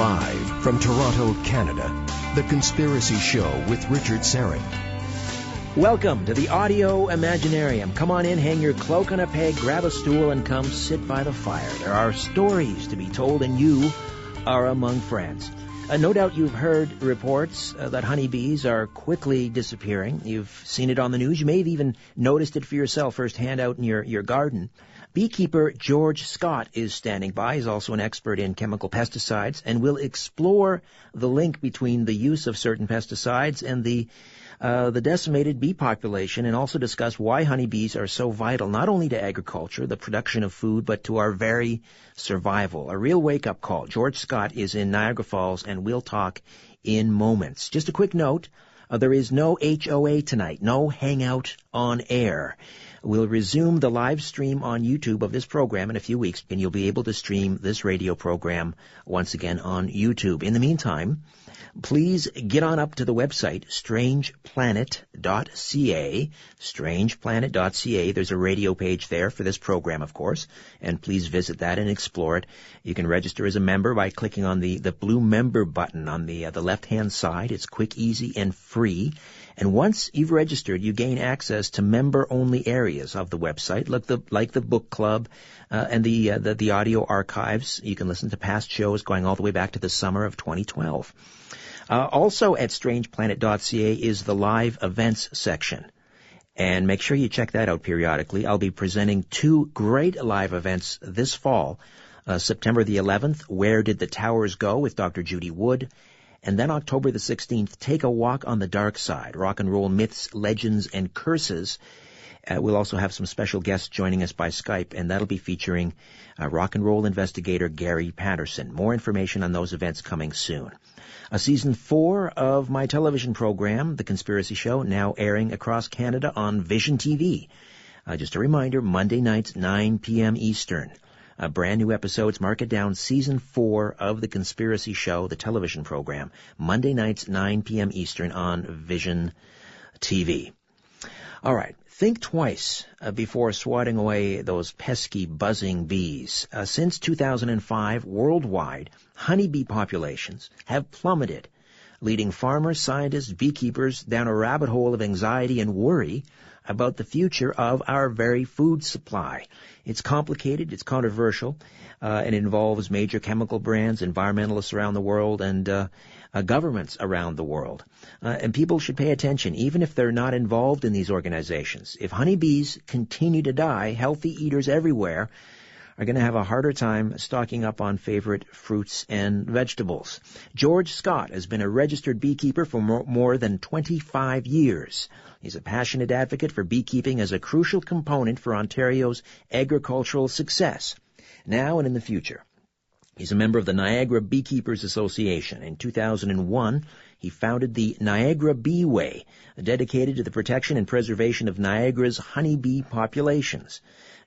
Live from Toronto, Canada, The Conspiracy Show with Richard Serrett. Welcome to the Audio Imaginarium. Come on in, hang your cloak on a peg, grab a stool, and come sit by the fire. There are stories to be told, and you are among friends. No doubt you've heard reports that honeybees are quickly disappearing. You've seen it on the news. You may have even noticed it for yourself firsthand out in your garden. Beekeeper George Scott is standing by. He's also an expert in chemical pesticides, and will explore the link between the use of certain pesticides and the decimated bee population, and also discuss why honeybees are so vital, not only to agriculture, the production of food, but to our very survival. A real wake-up call. George Scott is in Niagara Falls, and we'll talk in moments. Just a quick note, there is no HOA tonight, no hangout on air. We'll resume the live stream on YouTube of this program in a few weeks, and you'll be able to stream this radio program once again on YouTube. In the meantime, please get on up to the website, strangeplanet.ca, strangeplanet.ca. There's a radio page there for this program, of course, and please visit that and explore it. You can register as a member by clicking on the blue member button on the left-hand side. It's quick, easy, and free. And once you've registered, you gain access to member-only areas of the website, like the book club and the audio archives. You can listen to past shows going all the way back to the summer of 2012. Also at strangeplanet.ca is the live events section. And make sure you check that out periodically. I'll be presenting two great live events this fall. September the 11th, Where Did the Towers Go? With Dr. Judy Wood. And then October the 16th, Take a Walk on the Dark Side, Rock and Roll Myths, Legends, and Curses. We'll also have some special guests joining us by Skype, and that'll be featuring rock and roll investigator Gary Patterson. More information on those events coming soon. Season 4 of my television program, The Conspiracy Show, now airing across Canada on Vision TV. Just a reminder, Monday nights, 9 p.m. Eastern. Brand new episodes, mark it down, Season 4 of The Conspiracy Show, the television program, Monday nights, 9 p.m. Eastern on Vision TV. All right, think twice before swatting away those pesky, buzzing bees. Since 2005, worldwide, honeybee populations have plummeted, leading farmers, scientists, beekeepers down a rabbit hole of anxiety and worry about the future of our very food supply. It's complicated, it's controversial, and it involves major chemical brands, environmentalists around the world, and governments around the world. And people should pay attention, even if they're not involved in these organizations. If honeybees continue to die, healthy eaters everywhere are going to have a harder time stocking up on favorite fruits and vegetables. George Scott has been a registered beekeeper for more than 25 years. He's a passionate advocate for beekeeping as a crucial component for Ontario's agricultural success, now and in the future. He's a member of the Niagara Beekepers Association. In 2001, he founded the Niagara Beeway, dedicated to the protection and preservation of Niagara's honeybee populations.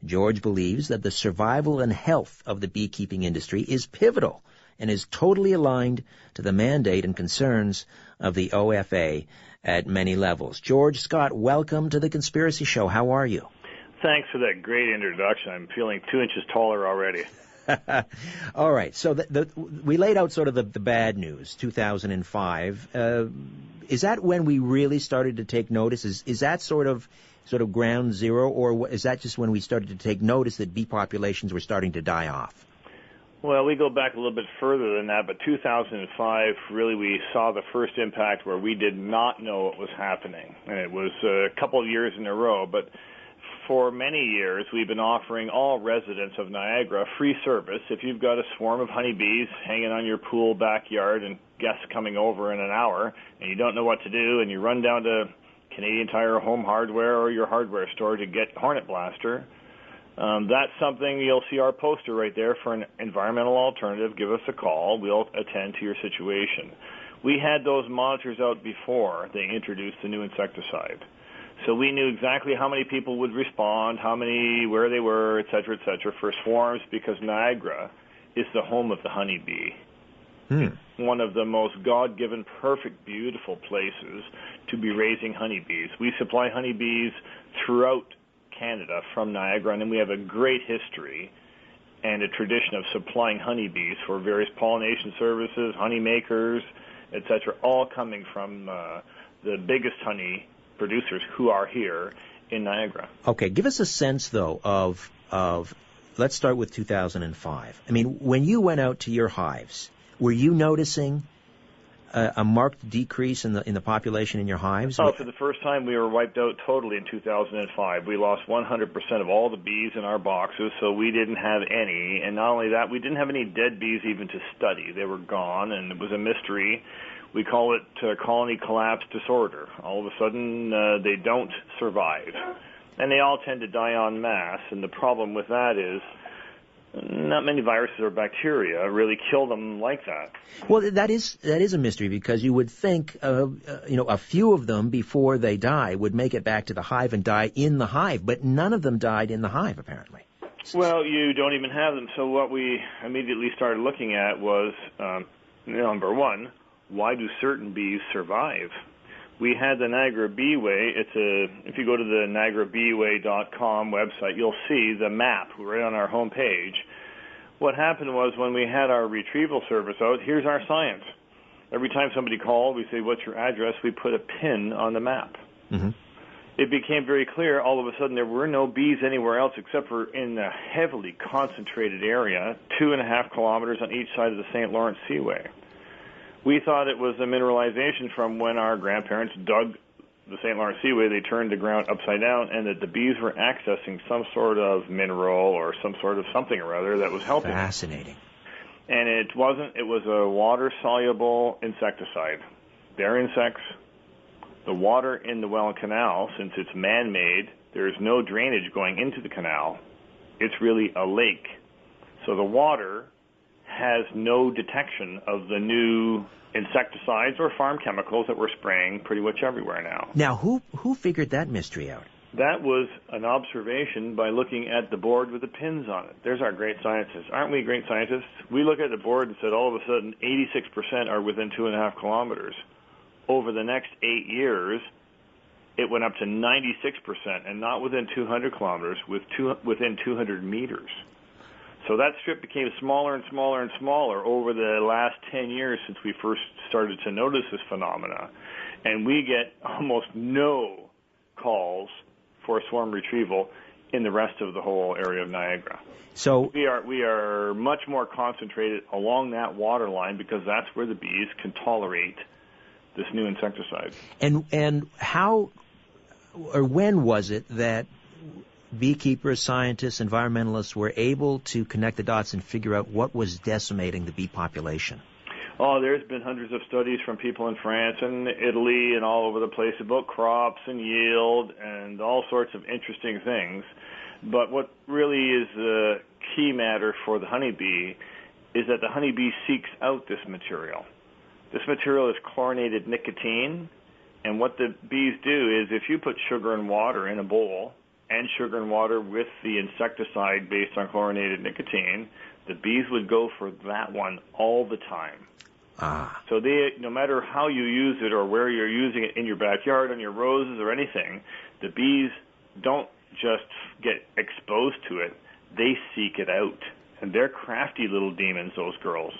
George believes that the survival and health of the beekeeping industry is pivotal and is totally aligned to the mandate and concerns of the OFA at many levels. George Scott, welcome to The Conspiracy Show. How are you? Thanks for that great introduction. I'm feeling 2 inches taller already. All right. So we laid out sort of the bad news, 2005. Is that when we really started to take notice? Is that sort of ground zero, or is that just when we started to take notice that bee populations were starting to die off? Well, we go back a little bit further than that, but 2005, really we saw the first impact where we did not know what was happening. And it was a couple of years in a row, but for many years we've been offering all residents of Niagara free service. If you've got a swarm of honeybees hanging on your pool backyard and guests coming over in an hour, and you don't know what to do, and you run down to Canadian Tire Home Hardware or your hardware store to get Hornet Blaster, that's something you'll see our poster right there for an environmental alternative. Give us a call. We'll attend to your situation. We had those monitors out before they introduced the new insecticide. So we knew exactly how many people would respond, how many, where they were, et cetera, for swarms, because Niagara is the home of the honeybee. One of the most God-given, perfect, beautiful places to be raising honeybees. We supply honeybees throughout Canada from Niagara, and we have a great history and a tradition of supplying honeybees for various pollination services, honey makers, etc., all coming from the biggest honey producers who are here in Niagara. Okay, give us a sense, though, of let's start with 2005. I mean, when you went out to your hives, were you noticing a marked decrease in the population in your hives? Oh, for the first time, we were wiped out totally in 2005. We lost 100% of all the bees in our boxes, so we didn't have any. And not only that, we didn't have any dead bees even to study. They were gone, and it was a mystery. We call it colony collapse disorder. All of a sudden, they don't survive. And they all tend to die en masse, and the problem with that is not many viruses or bacteria really kill them like that. Well, that is a mystery, because you would think a few of them before they die would make it back to the hive and die in the hive, but none of them died in the hive apparently. Well, you don't even have them. So what we immediately started looking at was number one, why do certain bees survive? We had the Niagara Beeway. If you go to the NiagaraBeeway.com website, you'll see the map right on our home page. What happened was when we had our retrieval service out, here's our science. Every time somebody called, we say, what's your address? We put a pin on the map. Mm-hmm. It became very clear all of a sudden there were no bees anywhere else except for in a heavily concentrated area, 2.5 kilometers on each side of the St. Lawrence Seaway. We thought it was a mineralization from when our grandparents dug the St. Lawrence Seaway. They turned the ground upside down, and that the bees were accessing some sort of mineral or some sort of something or other that was helping. Fascinating. And it wasn't. It was a water-soluble insecticide. They're insects. The water in the Welland Canal, since it's man-made, there's no drainage going into the canal. It's really a lake. So the water has no detection of the new insecticides or farm chemicals that we're spraying pretty much everywhere now. Now, who figured that mystery out? That was an observation by looking at the board with the pins on it. There's our great scientists. Aren't we great scientists? We look at the board and said all of a sudden 86% are within 2.5 kilometers. Over the next 8 years, it went up to 96%, and not within 200 kilometers, within 200 meters. So that strip became smaller and smaller and smaller over the last 10 years since we first started to notice this phenomena. And we get almost no calls for swarm retrieval in the rest of the whole area of Niagara. So we are much more concentrated along that water line because that's where the bees can tolerate this new insecticide. And how or when was it that beekeepers, scientists, environmentalists were able to connect the dots and figure out what was decimating the bee population? Oh, there's been hundreds of studies from people in France and Italy and all over the place about crops and yield and all sorts of interesting things. But what really is the key matter for the honeybee is that the honeybee seeks out this material. This material is chlorinated nicotine, and what the bees do is if you put sugar and water in a bowl and sugar and water with the insecticide based on chlorinated nicotine, the bees would go for that one all the time. So no matter how you use it or where you're using it in your backyard, on your roses or anything, the bees don't just get exposed to it, they seek it out. And they're crafty little demons, those girls.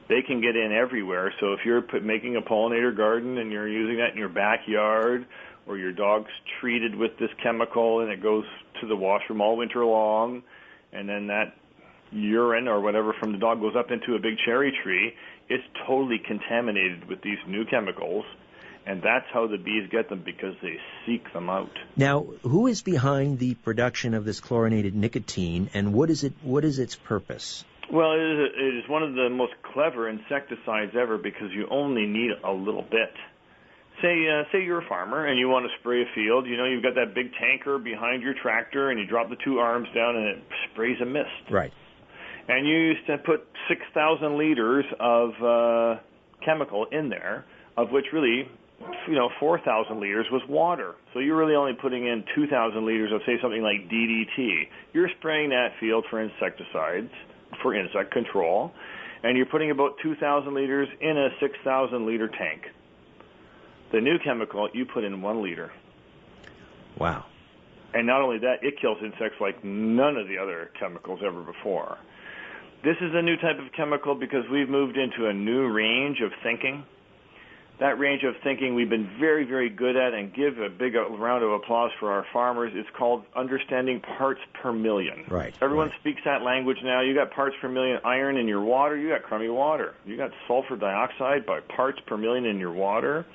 They can get in everywhere. So if you're making a pollinator garden and you're using that in your backyard, or your dog's treated with this chemical and it goes to the washroom all winter long, and then that urine or whatever from the dog goes up into a big cherry tree, it's totally contaminated with these new chemicals, and that's how the bees get them, because they seek them out. Now, who is behind the production of this chlorinated nicotine, and what is its purpose? Well, it is one of the most clever insecticides ever, because you only need a little bit. Say you're a farmer and you want to spray a field. You know, you've got that big tanker behind your tractor, and you drop the two arms down and it sprays a mist. Right. And you used to put 6,000 liters of chemical in there, of which really, 4,000 liters was water. So you're really only putting in 2,000 liters of, say, something like DDT. You're spraying that field for insecticides, for insect control, and you're putting about 2,000 liters in a 6,000-liter tank. The new chemical, you put in 1 liter. Wow. And not only that, it kills insects like none of the other chemicals ever before. This is a new type of chemical because we've moved into a new range of thinking. That range of thinking we've been very, very good at, and give a big round of applause for our farmers. It's called understanding parts per million. Right. Everyone speaks that language now. You got parts per million iron in your water. You got crummy water. You got sulfur dioxide by parts per million in your water.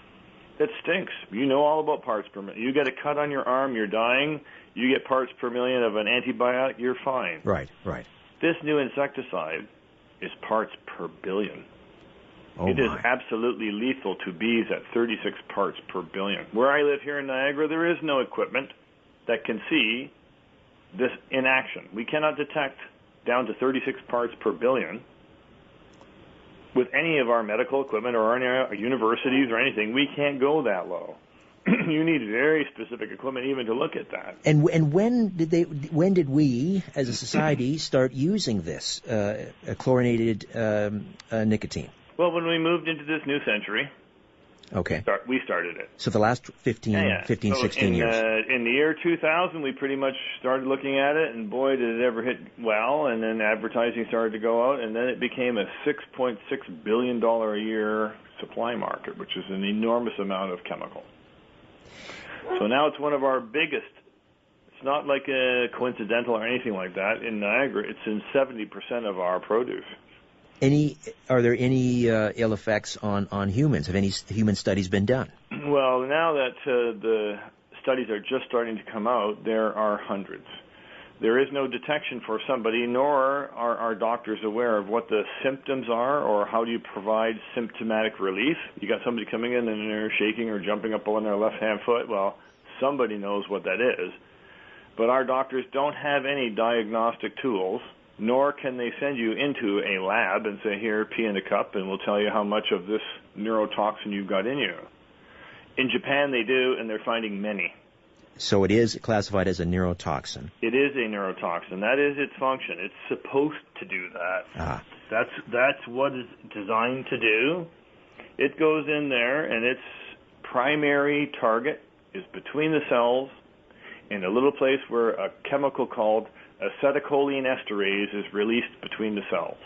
That stinks. You know all about parts per million. You get a cut on your arm, you're dying. You get parts per million of an antibiotic, you're fine. Right, right. This new insecticide is parts per billion. It is absolutely lethal to bees at 36 parts per billion. Where I live here in Niagara, there is no equipment that can see this in action. We cannot detect down to 36 parts per billion with any of our medical equipment or our universities or anything. We can't go that low. You need very specific equipment even to look at that. And when did we, as a society, start using this chlorinated nicotine? Well, when we moved into this new century, we started it. So the last 16 years. In the year 2000, we pretty much started looking at it, and boy, did it ever hit well, and then advertising started to go out, and then it became a $6.6 billion a year supply market, which is an enormous amount of chemical. So now it's one of our biggest. It's not like a coincidental or anything like that. In Niagara, it's in 70% of our produce. Are there any ill effects on humans? Have any human studies been done? Well, now that the studies are just starting to come out, there are hundreds. There is no detection for somebody, nor are our doctors aware of what the symptoms are or how do you provide symptomatic relief. You got somebody coming in and they're shaking or jumping up on their left-hand foot. Well, somebody knows what that is. But our doctors don't have any diagnostic tools, nor can they send you into a lab and say, here, pee in a cup, and we'll tell you how much of this neurotoxin you've got in you. In Japan, they do, and they're finding many. So it is classified as a neurotoxin. It is a neurotoxin. That is its function. It's supposed to do that. That's what it's designed to do. It goes in there, and its primary target is between the cells in a little place where a chemical called acetylcholine esterase is released between the cells.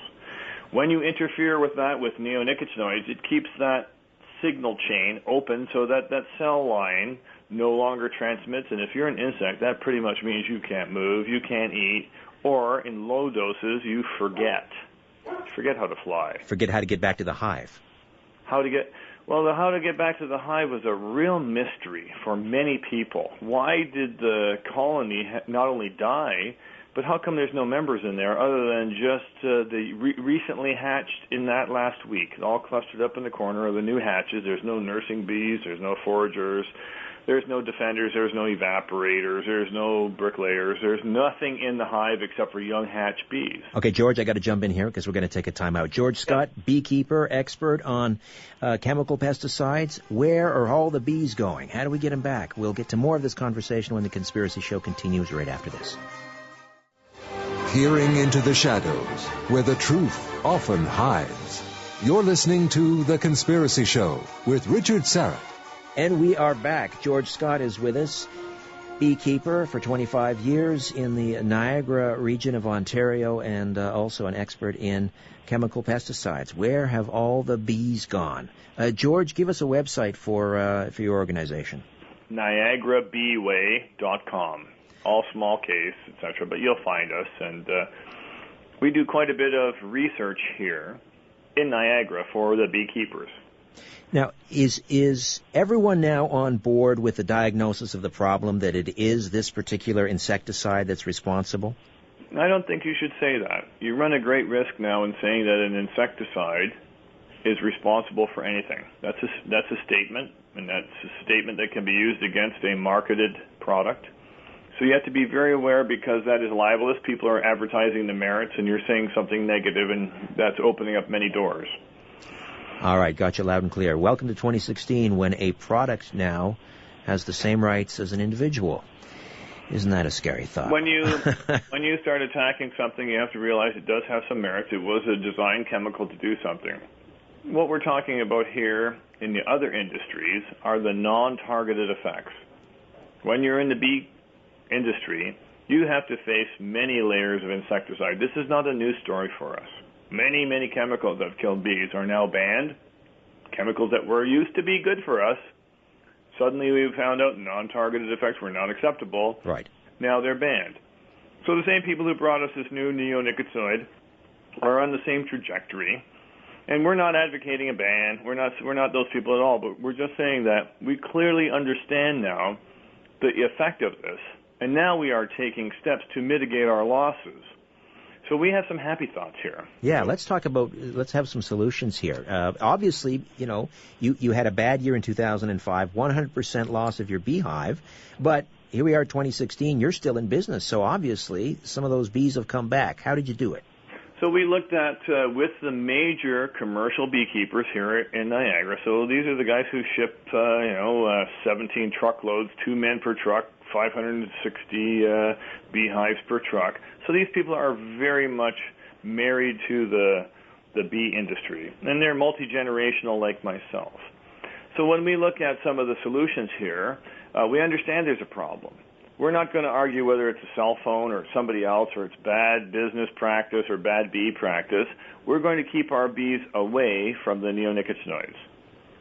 When you interfere with that with neonicotinoids, it keeps that signal chain open so that that cell line no longer transmits, and if you're an insect, that pretty much means you can't move, you can't eat, or in low doses, you forget how to fly. Forget how to get back to the hive. How to get back to the hive was a real mystery for many people. Why did the colony not only die, but how come there's no members in there other than just the recently hatched in that last week? All clustered up in the corner of the new hatches. There's no nursing bees, there's no foragers, there's no defenders, there's no evaporators, there's no bricklayers, there's nothing in the hive except for young hatch bees. Okay, George, I got to jump in here because we're going to take a time out. George Scott, beekeeper, expert on chemical pesticides. Where are all the bees going? How do we get them back? We'll get to more of this conversation when the Conspiracy Show continues right after this. Peering into the shadows, where the truth often hides. You're listening to The Conspiracy Show with Richard Sarrett. And we are back. George Scott is with us, beekeeper for 25 years in the Niagara region of Ontario, and also an expert in chemical pesticides. Where have all the bees gone? George, give us a website for your organization. NiagaraBeeway.com. All small case, etc., but you'll find us. And we do quite a bit of research here in Niagara for the beekeepers. Now, is everyone now on board with the diagnosis of the problem that it is this particular insecticide that's responsible? I don't think you should say that. You run a great risk now in saying that an insecticide is responsible for anything. That's a statement, and that's a statement that can be used against a marketed product. So you have to be very aware because that is libelous. People are advertising the merits, and you're saying something negative, and that's opening up many doors. All right, got you loud and clear. Welcome to 2016, when a product now has the same rights as an individual. Isn't that a scary thought? When you start attacking something, you have to realize it does have some merits. It was a designed chemical to do something. What we're talking about here in the other industries are the non-targeted effects. When you're in the bee industry, you have to face many layers of insecticide. This is not a new story for us. Many, many chemicals that have killed bees are now banned. Chemicals that were used to be good for us, suddenly we found out non-targeted effects were not acceptable. Right. Now they're banned. So the same people who brought us this new neonicotinoid are on the same trajectory. And we're not advocating a ban. We're not those people at all, but we're just saying that we clearly understand now the effect of this, and now we are taking steps to mitigate our losses. So we have some happy thoughts here. Yeah, let's have some solutions here. Obviously, you had a bad year in 2005, 100% loss of your beehive, but here we are 2016, you're still in business, so obviously some of those bees have come back. How did you do it? So we looked at, with the major commercial beekeepers here in Niagara, so these are the guys who ship, 17 truckloads, 2 men per truck, 560 beehives per truck. So these people are very much married to the bee industry, and they're multi-generational like myself. So when we look at some of the solutions here, we understand there's a problem. We're not going to argue whether it's a cell phone or somebody else or it's bad business practice or bad bee practice. We're going to keep our bees away from the neonicotinoids.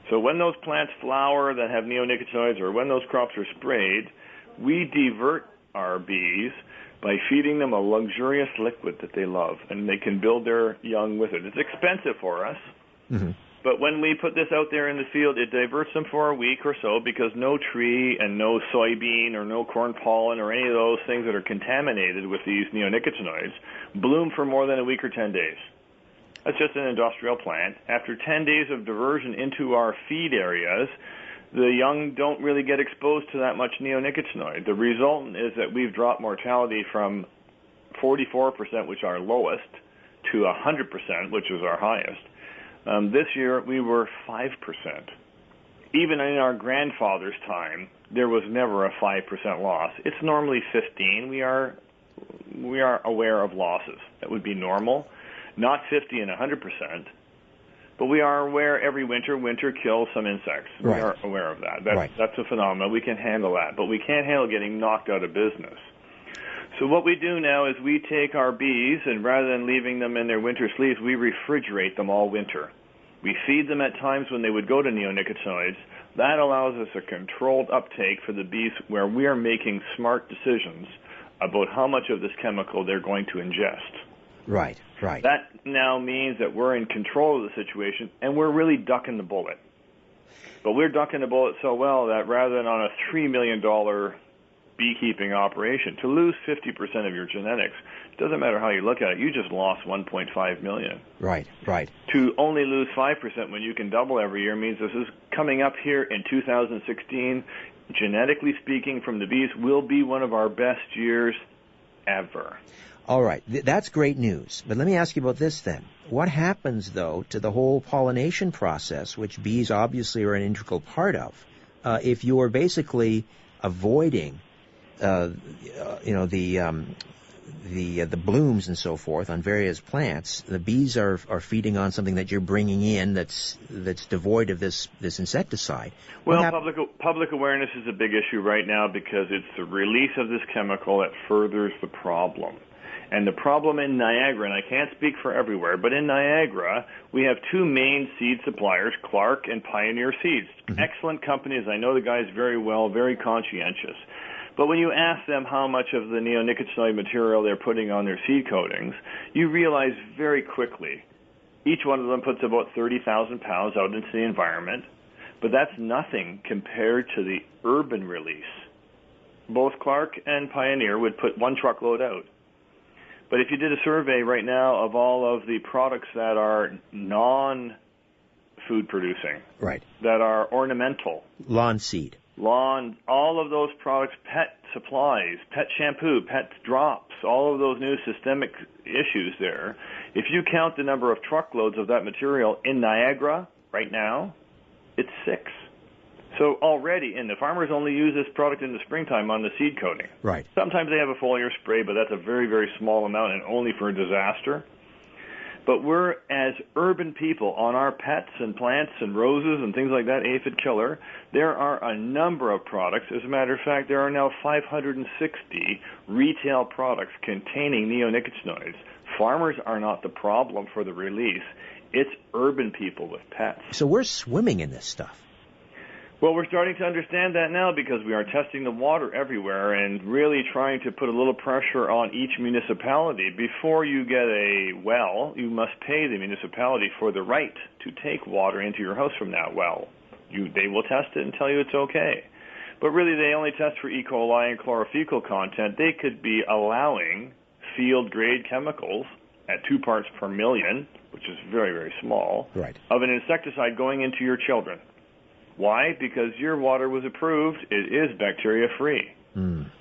So when those plants flower that have neonicotinoids or when those crops are sprayed, we divert our bees by feeding them a luxurious liquid that they love, and they can build their young with it. It's expensive for us. Mm-hmm. But when we put this out there in the field, it diverts them for a week or so because no tree and no soybean or no corn pollen or any of those things that are contaminated with these neonicotinoids bloom for more than a week or 10 days. That's just an industrial plant. After 10 days of diversion into our feed areas, the young don't really get exposed to that much neonicotinoid. The result is that we've dropped mortality from 44%, which is our lowest, to 100%, which is our highest. This year, we were 5%. Even in our grandfather's time, there was never a 5% loss. It's normally 15. We are aware of losses. That would be normal. Not 50 and 100%, but we are aware every winter kills some insects. Right. We are aware of that. Right. That's a phenomenon. We can handle that, but we can't handle getting knocked out of business. So what we do now is we take our bees, and rather than leaving them in their winter sleeves, we refrigerate them all winter. We feed them at times when they would go to neonicotinoids. That allows us a controlled uptake for the bees where we are making smart decisions about how much of this chemical they're going to ingest. Right. That now means that we're in control of the situation, and we're really ducking the bullet. But we're ducking the bullet so well that rather than on a $3 million beekeeping operation, to lose 50% of your genetics, it doesn't matter how you look at it, you just lost $1.5 million. Right. To only lose 5% when you can double every year means this is coming up here in 2016. Genetically speaking, from the bees, will be one of our best years ever. All right, that's great news. But let me ask you about this then. What happens, though, to the whole pollination process, which bees obviously are an integral part of, if you are basically avoiding the blooms and so forth on various plants? The bees are feeding on something that you're bringing in that's devoid of this insecticide. Well, public awareness is a big issue right now because it's the release of this chemical that furthers the problem. And the problem in Niagara, and I can't speak for everywhere, but in Niagara, we have two main seed suppliers, Clark and Pioneer Seeds. Mm-hmm. Excellent companies. I know the guys very well, very conscientious. But when you ask them how much of the neonicotinoid material they're putting on their seed coatings, you realize very quickly each one of them puts about 30,000 pounds out into the environment, but that's nothing compared to the urban release. Both Clark and Pioneer would put 1 truckload out. But if you did a survey right now of all of the products that are non-food producing, right, that are ornamental, lawn seed, all of those products, pet supplies, pet shampoo, pet drops, all of those new systemic issues there, if you count the number of truckloads of that material in Niagara right now, it's 6. So already, and the farmers only use this product in the springtime on the seed coating. Right. Sometimes they have a foliar spray, but that's a very, very small amount and only for a disaster. But we're, as urban people, on our pets and plants and roses and things like that, aphid killer, there are a number of products. As a matter of fact, there are now 560 retail products containing neonicotinoids. Farmers are not the problem for the release. It's urban people with pets. So we're swimming in this stuff. Well, we're starting to understand that now because we are testing the water everywhere and really trying to put a little pressure on each municipality. Before you get a well, you must pay the municipality for the right to take water into your house from that well. They will test it and tell you it's okay. But really, they only test for E. coli and chlorophyll content. They could be allowing field-grade chemicals at 2 parts per million, which is very, very small, right, of an insecticide going into your children. Why? Because your water was approved. It is bacteria-free.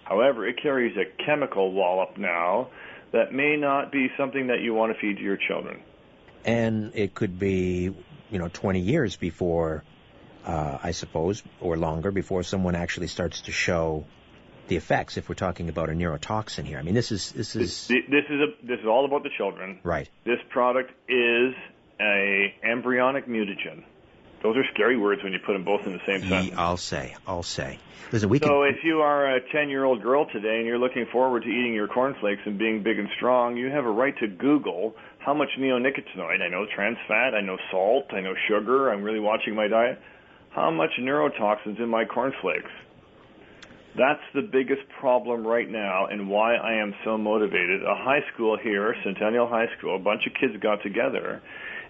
However, it carries a chemical wallop now that may not be something that you want to feed to your children. And it could be, 20 years before, I suppose, or longer, before someone actually starts to show the effects. If we're talking about a neurotoxin here, I mean, this is all about the children. Right. This product is a embryonic mutagen. Those are scary words when you put them both in the same sentence. I'll say. Listen, if you are a 10-year-old girl today and you're looking forward to eating your cornflakes and being big and strong, you have a right to Google how much neonicotinoid, I know trans fat, I know salt, I know sugar, I'm really watching my diet, how much neurotoxins in my cornflakes. That's the biggest problem right now and why I am so motivated. A high school here, Centennial High School, a bunch of kids got together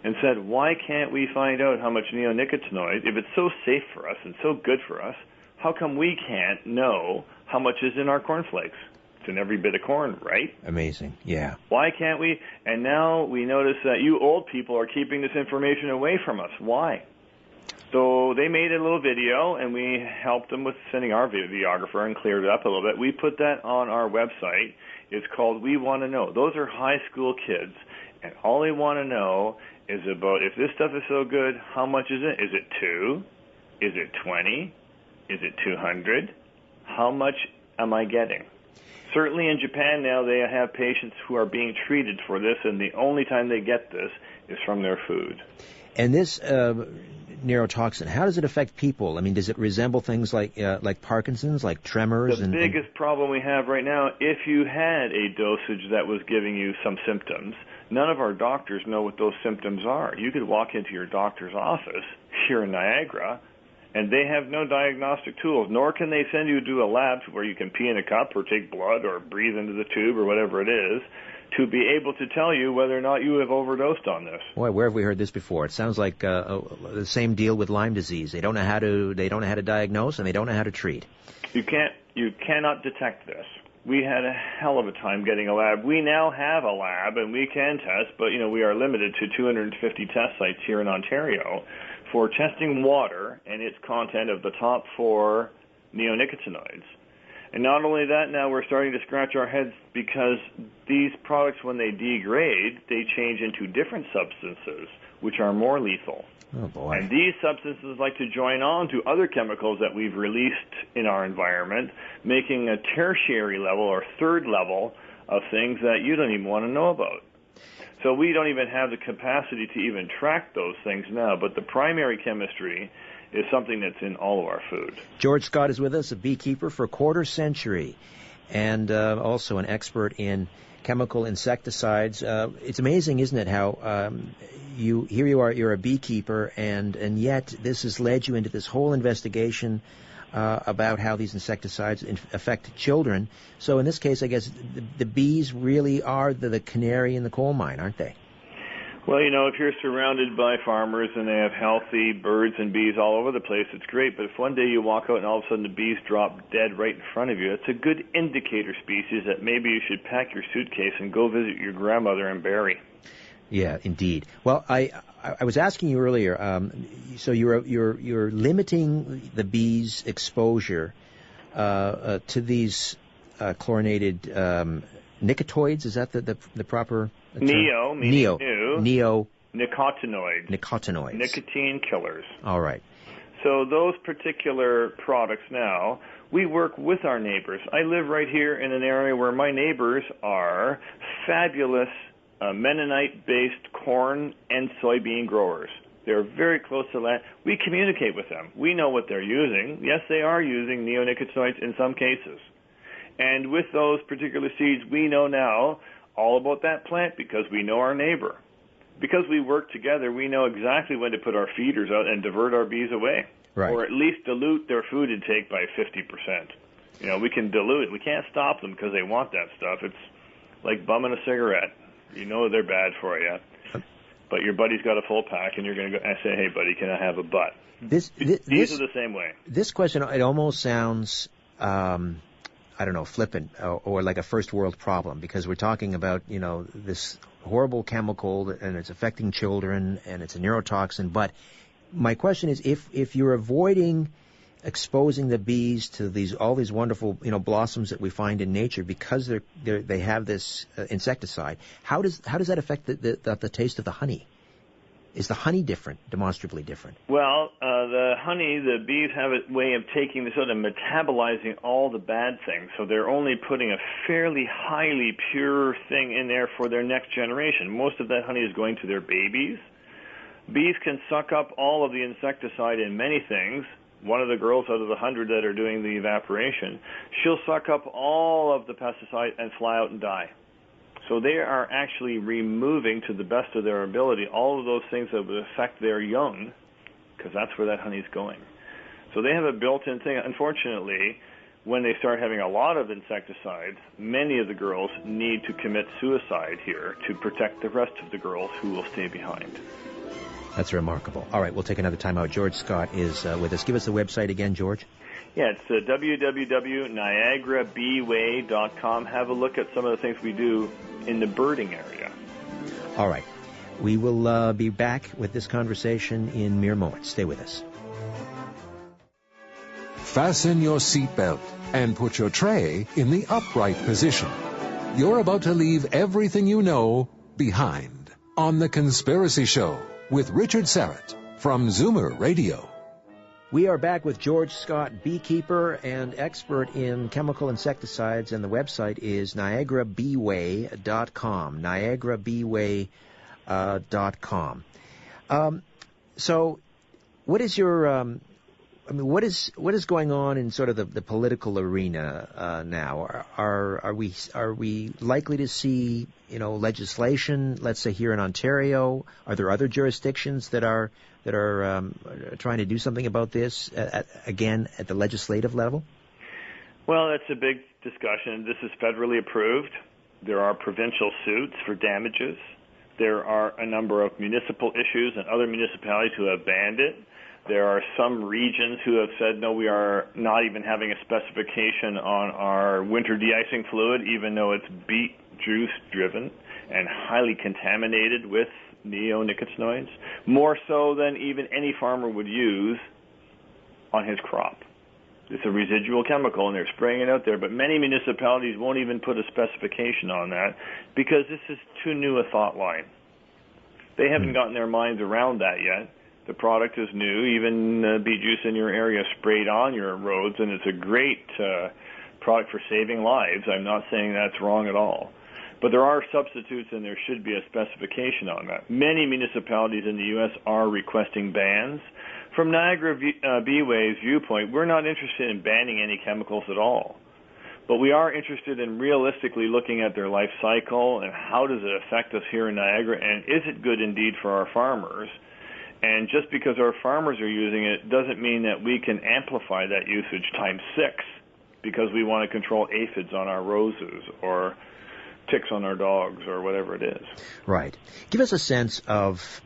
and said, why can't we find out how much neonicotinoid, if it's so safe for us and so good for us, how come we can't know how much is in our cornflakes? It's in every bit of corn, right? Amazing, yeah. Why can't we? And now we notice that you old people are keeping this information away from us. Why? So they made a little video, and we helped them with sending our videographer and cleared it up a little bit. We put that on our website. It's called We Want to Know. Those are high school kids, and all they want to know is about, if this stuff is so good, how much is it? Is it 2? Is it 20? Is it 200? How much am I getting? Certainly in Japan now they have patients who are being treated for this, and the only time they get this is from their food. And this neurotoxin, how does it affect people? I mean, does it resemble things like Parkinson's, like tremors? The biggest problem we have right now, if you had a dosage that was giving you some symptoms, none of our doctors know what those symptoms are. You could walk into your doctor's office here in Niagara, and they have no diagnostic tools, nor can they send you to a lab where you can pee in a cup or take blood or breathe into the tube or whatever it is to be able to tell you whether or not you have overdosed on this. Boy, where have we heard this before? It sounds like the same deal with Lyme disease. They don't know how to diagnose, and they don't know how to treat. You cannot detect this. We had a hell of a time getting a lab. We now have a lab, and we can test, but we are limited to 250 test sites here in Ontario for testing water and its content of the top 4 neonicotinoids. And not only that, now we're starting to scratch our heads because these products, when they degrade, they change into different substances, which are more lethal. Oh, boy. And these substances like to join on to other chemicals that we've released in our environment, making a tertiary level or third level of things that you don't even want to know about. So we don't even have the capacity to even track those things now, but the primary chemistry is something that's in all of our food. George Scott is with us, a beekeeper for a quarter century, and also an expert in chemical insecticides. It's amazing, isn't it, how you're a beekeeper, and yet this has led you into this whole investigation about how these insecticides affect children. So in this case, I guess the bees really are the canary in the coal mine, aren't they? Well, if you're surrounded by farmers and they have healthy birds and bees all over the place, it's great. But if one day you walk out and all of a sudden the bees drop dead right in front of you, it's a good indicator species that maybe you should pack your suitcase and go visit your grandmother in Barrie. Yeah, indeed. Well, I was asking you earlier. So you're limiting the bees' exposure to these chlorinated nicotoids. Is that the proper term? Neonicotinoids. Nicotine killers. All right. So those particular products now, we work with our neighbors. I live right here in an area where my neighbors are fabulous Mennonite-based corn and soybean growers. They're very close to land. We communicate with them. We know what they're using. Yes, they are using neonicotinoids in some cases. And with those particular seeds, we know now all about that plant because we know our neighbor. Because we work together, we know exactly when to put our feeders out and divert our bees away. Right. Or at least dilute their food intake by 50%. We can dilute it. We can't stop them because they want that stuff. It's like bumming a cigarette. You know they're bad for you. But your buddy's got a full pack, and you're going to go and say, hey, buddy, can I have a butt? These are the same way. This question, it almost sounds, flippant or like a first world problem, because we're talking about, this horrible chemical, and it's affecting children, and it's a neurotoxin. But my question is, if you're avoiding exposing the bees to all these wonderful blossoms that we find in nature because they have this insecticide, how does that affect the taste of the honey? Is the honey different, demonstrably different? Well, the honey, the bees have a way of taking this out and metabolizing all the bad things. So they're only putting a fairly highly pure thing in there for their next generation. Most of that honey is going to their babies. Bees can suck up all of the insecticide in many things. One of the girls out of the 100 that are doing the evaporation, she'll suck up all of the pesticide and fly out and die. So they are actually removing, to the best of their ability, all of those things that would affect their young, because that's where that honey's going. So they have a built-in thing. Unfortunately, when they start having a lot of insecticide, many of the girls need to commit suicide here to protect the rest of the girls who will stay behind. That's remarkable. All right, we'll take another time out. George Scott is with us. Give us the website again, George. Yeah, it's www.niagarabeeway.com. Have a look at some of the things we do in the birding area. All right. We will be back with this conversation in mere moments. Stay with us. Fasten your seatbelt and put your tray in the upright position. You're about to leave everything you know behind on The Conspiracy Show with Richard Serrett from Zoomer Radio. We are back with George Scott, beekeeper and expert in chemical insecticides, and the website is NiagaraBeeway.com. NiagaraBeeway.com. So, what is your what is going on in sort of the political arena now? Are we likely to see legislation? Let's say here in Ontario, are there other jurisdictions that are trying to do something about this again at the legislative level? Well, that's a big discussion. This is federally approved. There are provincial suits for damages. There are a number of municipal issues and other municipalities who have banned it. There are some regions who have said, no, we are not even having a specification on our winter de-icing fluid, even though it's beet juice driven and highly contaminated with neonicotinoids, more so than even any farmer would use on his crop. It's a residual chemical, and they're spraying it out there, but many municipalities won't even put a specification on that because this is too new a thought line. They haven't gotten their minds around that yet. The product is new. Even beet juice in your area sprayed on your roads, and it's a great product for saving lives. I'm not saying that's wrong at all. But there are substitutes, and there should be a specification on that. Many municipalities in the U.S. are requesting bans. From Niagara Beeway's viewpoint, we're not interested in banning any chemicals at all. But we are interested in realistically looking at their life cycle and how does it affect us here in Niagara, and is it good indeed for our farmers? And just because our farmers are using it doesn't mean that we can amplify that usage times 6 because we want to control aphids on our roses or ticks on our dogs or whatever it is. Right. Give us a sense of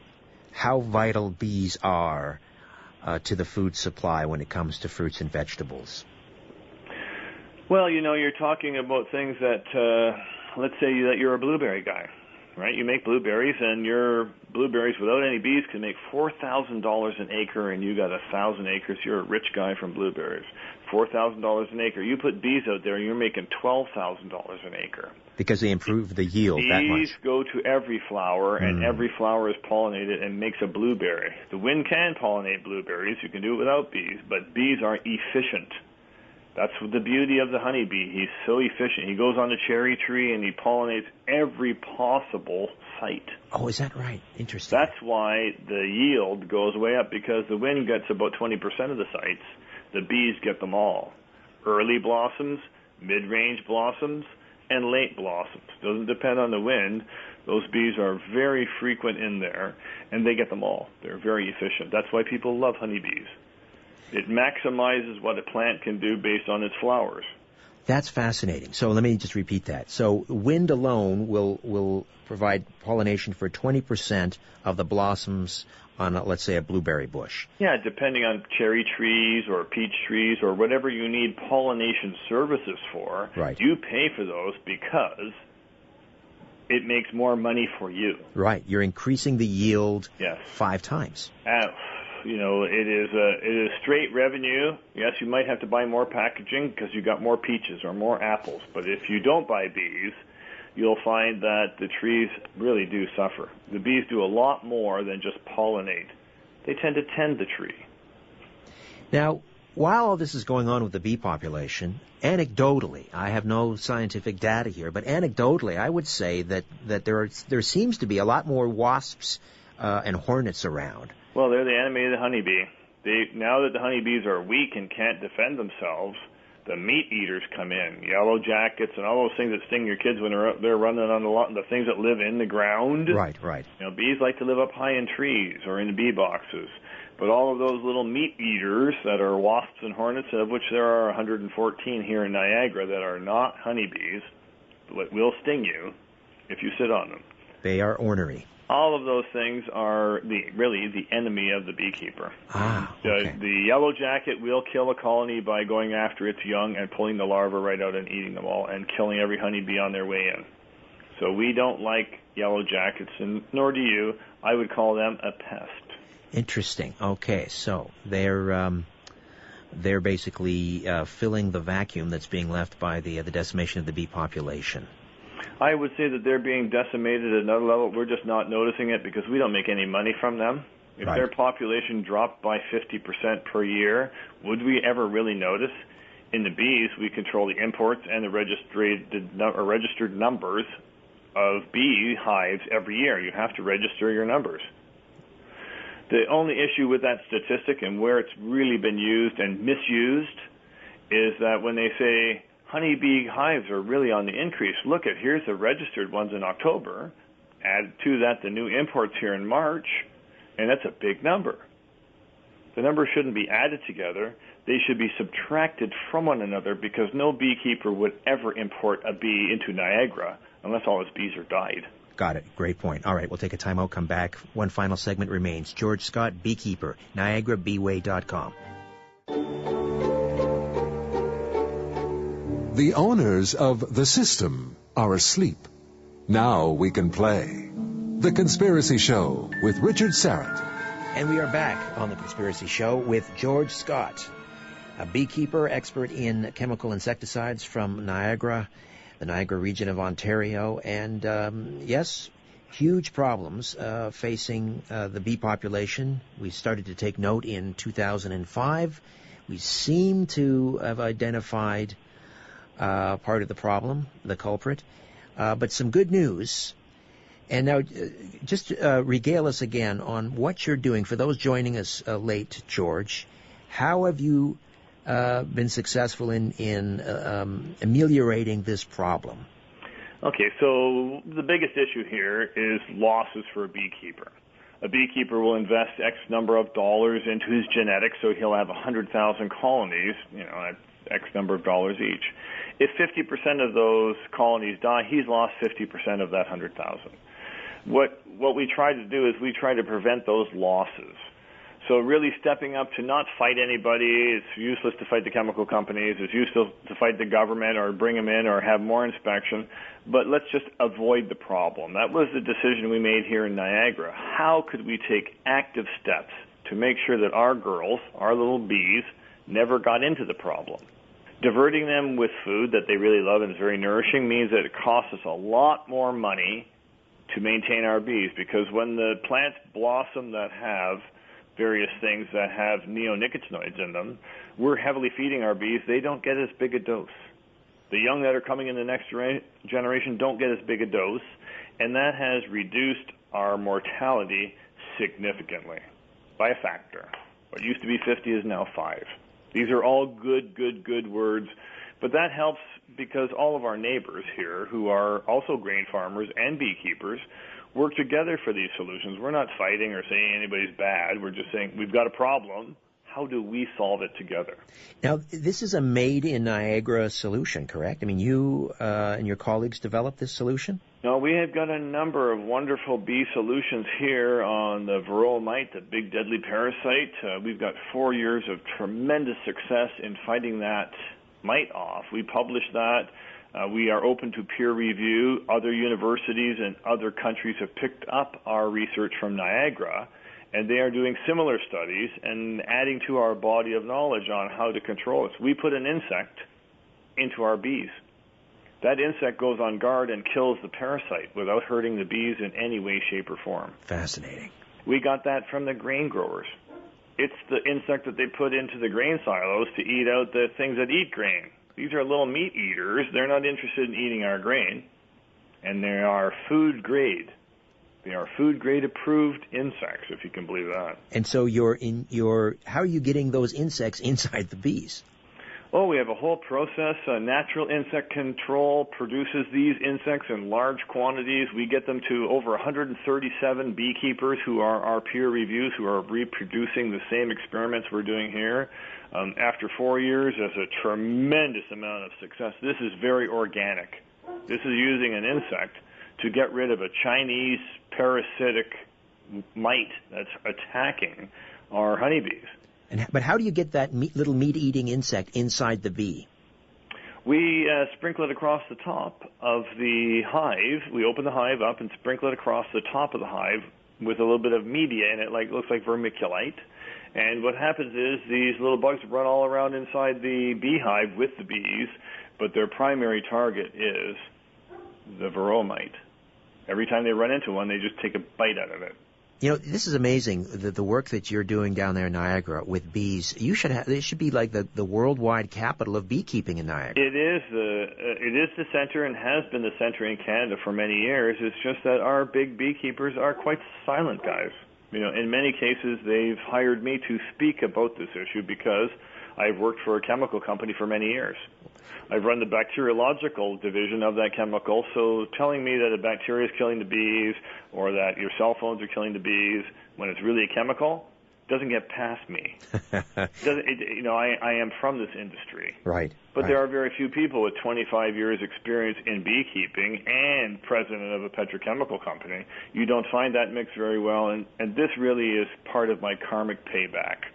how vital bees are to the food supply when it comes to fruits and vegetables. Well, you're talking about things that, let's say that you're a blueberry guy. Right, you make blueberries, and your blueberries without any bees can make $4,000 an acre, and you got 1,000 acres. You're a rich guy from blueberries. $4,000 an acre. You put bees out there, and you're making $12,000 an acre. Because they improve the yield that much. Bees go to every flower, and every flower is pollinated and makes a blueberry. The wind can pollinate blueberries. You can do it without bees, but bees are efficient. That's the beauty of the honeybee. He's so efficient. He goes on the cherry tree and he pollinates every possible site. Oh, is that right? Interesting. That's why the yield goes way up, because the wind gets about 20% of the sites. The bees get them all. Early blossoms, mid-range blossoms, and late blossoms. Doesn't depend on the wind. Those bees are very frequent in there, and they get them all. They're very efficient. That's why people love honeybees. It maximizes what a plant can do based on its flowers. That's fascinating. So let me just repeat that. So wind alone will provide pollination for 20% of the blossoms on, let's say, a blueberry bush. Yeah, depending on cherry trees or peach trees or whatever you need pollination services for, right. You pay for those because it makes more money for you. Right. You're increasing the yield yes. 5 times. It is straight revenue. Yes, you might have to buy more packaging because you got more peaches or more apples. But if you don't buy bees, you'll find that the trees really do suffer. The bees do a lot more than just pollinate. They tend to tend the tree. Now, while all this is going on with the bee population, anecdotally, I have no scientific data here, but anecdotally, I would say that there seems to be a lot more wasps and hornets around. Well, they're the enemy of the honeybee. Now that the honeybees are weak and can't defend themselves, the meat eaters come in, yellow jackets and all those things that sting your kids when they're running on the lot, the things that live in the ground. Right. Bees like to live up high in trees or in bee boxes. But all of those little meat eaters that are wasps and hornets, of which there are 114 here in Niagara that are not honeybees, will sting you if you sit on them. They are ornery. All of those things are really the enemy of the beekeeper. Okay. The yellow jacket will kill a colony by going after its young and pulling the larvae right out and eating them all and killing every honeybee on their way in. So we don't like yellow jackets, and nor do you. I would call them a pest. Interesting. Okay, so they're basically filling the vacuum that's being left by the decimation of the bee population. I would say that they're being decimated at another level. We're just not noticing it because we don't make any money from them. If their population dropped by 50% per year, would we ever really notice? In the bees, we control the imports and the registered numbers of bee hives every year. You have to register your numbers. The only issue with that statistic and where it's really been used and misused is that when they say honeybee hives are really on the increase, look at, here's the registered ones in October, add to that the new imports here in March, and that's a big number. The numbers shouldn't be added together. They should be subtracted from one another because no beekeeper would ever import a bee into Niagara unless all his bees are died. Got it. Great point. All right, we'll take a time out, come back. One final segment remains. George Scott, beekeeper, NiagaraBeeway.com. The owners of the system are asleep. Now we can play. The Conspiracy Show with Richard Serrett. And we are back on The Conspiracy Show with George Scott, a beekeeper, expert in chemical insecticides from Niagara, the Niagara region of Ontario. And yes, huge problems facing the bee population. We started to take note in 2005. We seem to have identified part of the problem, the culprit. But some good news. And now just regale us again on what you're doing. For those joining us late, George, how have you been successful in ameliorating this problem? Okay, so the biggest issue here is losses for a beekeeper. A beekeeper will invest X number of dollars into his genetics, so he'll have 100,000 colonies, at X number of dollars each. If 50% of those colonies die, he's lost 50% of that 100,000. What we try to do is we try to prevent those losses. So really stepping up to not fight anybody. It's useless to fight the chemical companies. It's useless to fight the government or bring them in or have more inspection. But let's just avoid the problem. That was the decision we made here in Niagara. How could we take active steps to make sure that our girls, our little bees, never got into the problem? Diverting them with food that they really love and is very nourishing means that it costs us a lot more money to maintain our bees, because when the plants blossom that have various things that have neonicotinoids in them. We're heavily feeding our bees. They don't get as big a dose. The young that are coming in the next generation don't get as big a dose, and that has reduced our mortality significantly by a factor. What used to be 50 is now 5. These are all good words, but that helps because all of our neighbors here, who are also grain farmers and beekeepers, work together for these solutions. We're not fighting or saying anybody's bad. We're just saying we've got a problem. How do we solve it together? Now, this is a made-in-Niagara solution, correct? I mean, you and your colleagues developed this solution? No, we have got a number of wonderful bee solutions here on the varroa mite, the big deadly parasite. We've got 4 years of tremendous success in fighting that mite off. We published that. We are open to peer review. Other universities and other countries have picked up our research from Niagara, and they are doing similar studies and adding to our body of knowledge on how to control it. We put an insect into our bees. That insect goes on guard and kills the parasite without hurting the bees in any way, shape, or form. Fascinating. We got that from the grain growers. It's the insect that they put into the grain silos to eat out the things that eat grain. These are little meat eaters. They're not interested in eating our grain, and they are food grade. They are food grade approved insects, if you can believe that. And so how are you getting those insects inside the bees? Oh, we have a whole process. Natural insect control produces these insects in large quantities. We get them to over 137 beekeepers who are our peer reviews, who are reproducing the same experiments we're doing here. After 4 years, there's a tremendous amount of success. This is very organic. This is using an insect to get rid of a Chinese parasitic mite that's attacking our honeybees. But how do you get that little meat-eating insect inside the bee? We sprinkle it across the top of the hive. We open the hive up and sprinkle it across the top of the hive with a little bit of media in it, looks like vermiculite. And what happens is these little bugs run all around inside the beehive with the bees, but their primary target is the varroa mite. Every time they run into one, they just take a bite out of it. You know, this is amazing, the work that you're doing down there in Niagara with bees. It should be like the worldwide capital of beekeeping in Niagara. It is the center and has been the center in Canada for many years. It's just that our big beekeepers are quite silent guys. You know, in many cases, they've hired me to speak about this issue because I've worked for a chemical company for many years. I've run the bacteriological division of that chemical, so telling me that a bacteria is killing the bees or that your cell phones are killing the bees when it's really a chemical doesn't get past me. I am from this industry. Right. But there are very few people with 25 years experience in beekeeping and president of a petrochemical company. You don't find that mix very well, and this really is part of my karmic payback.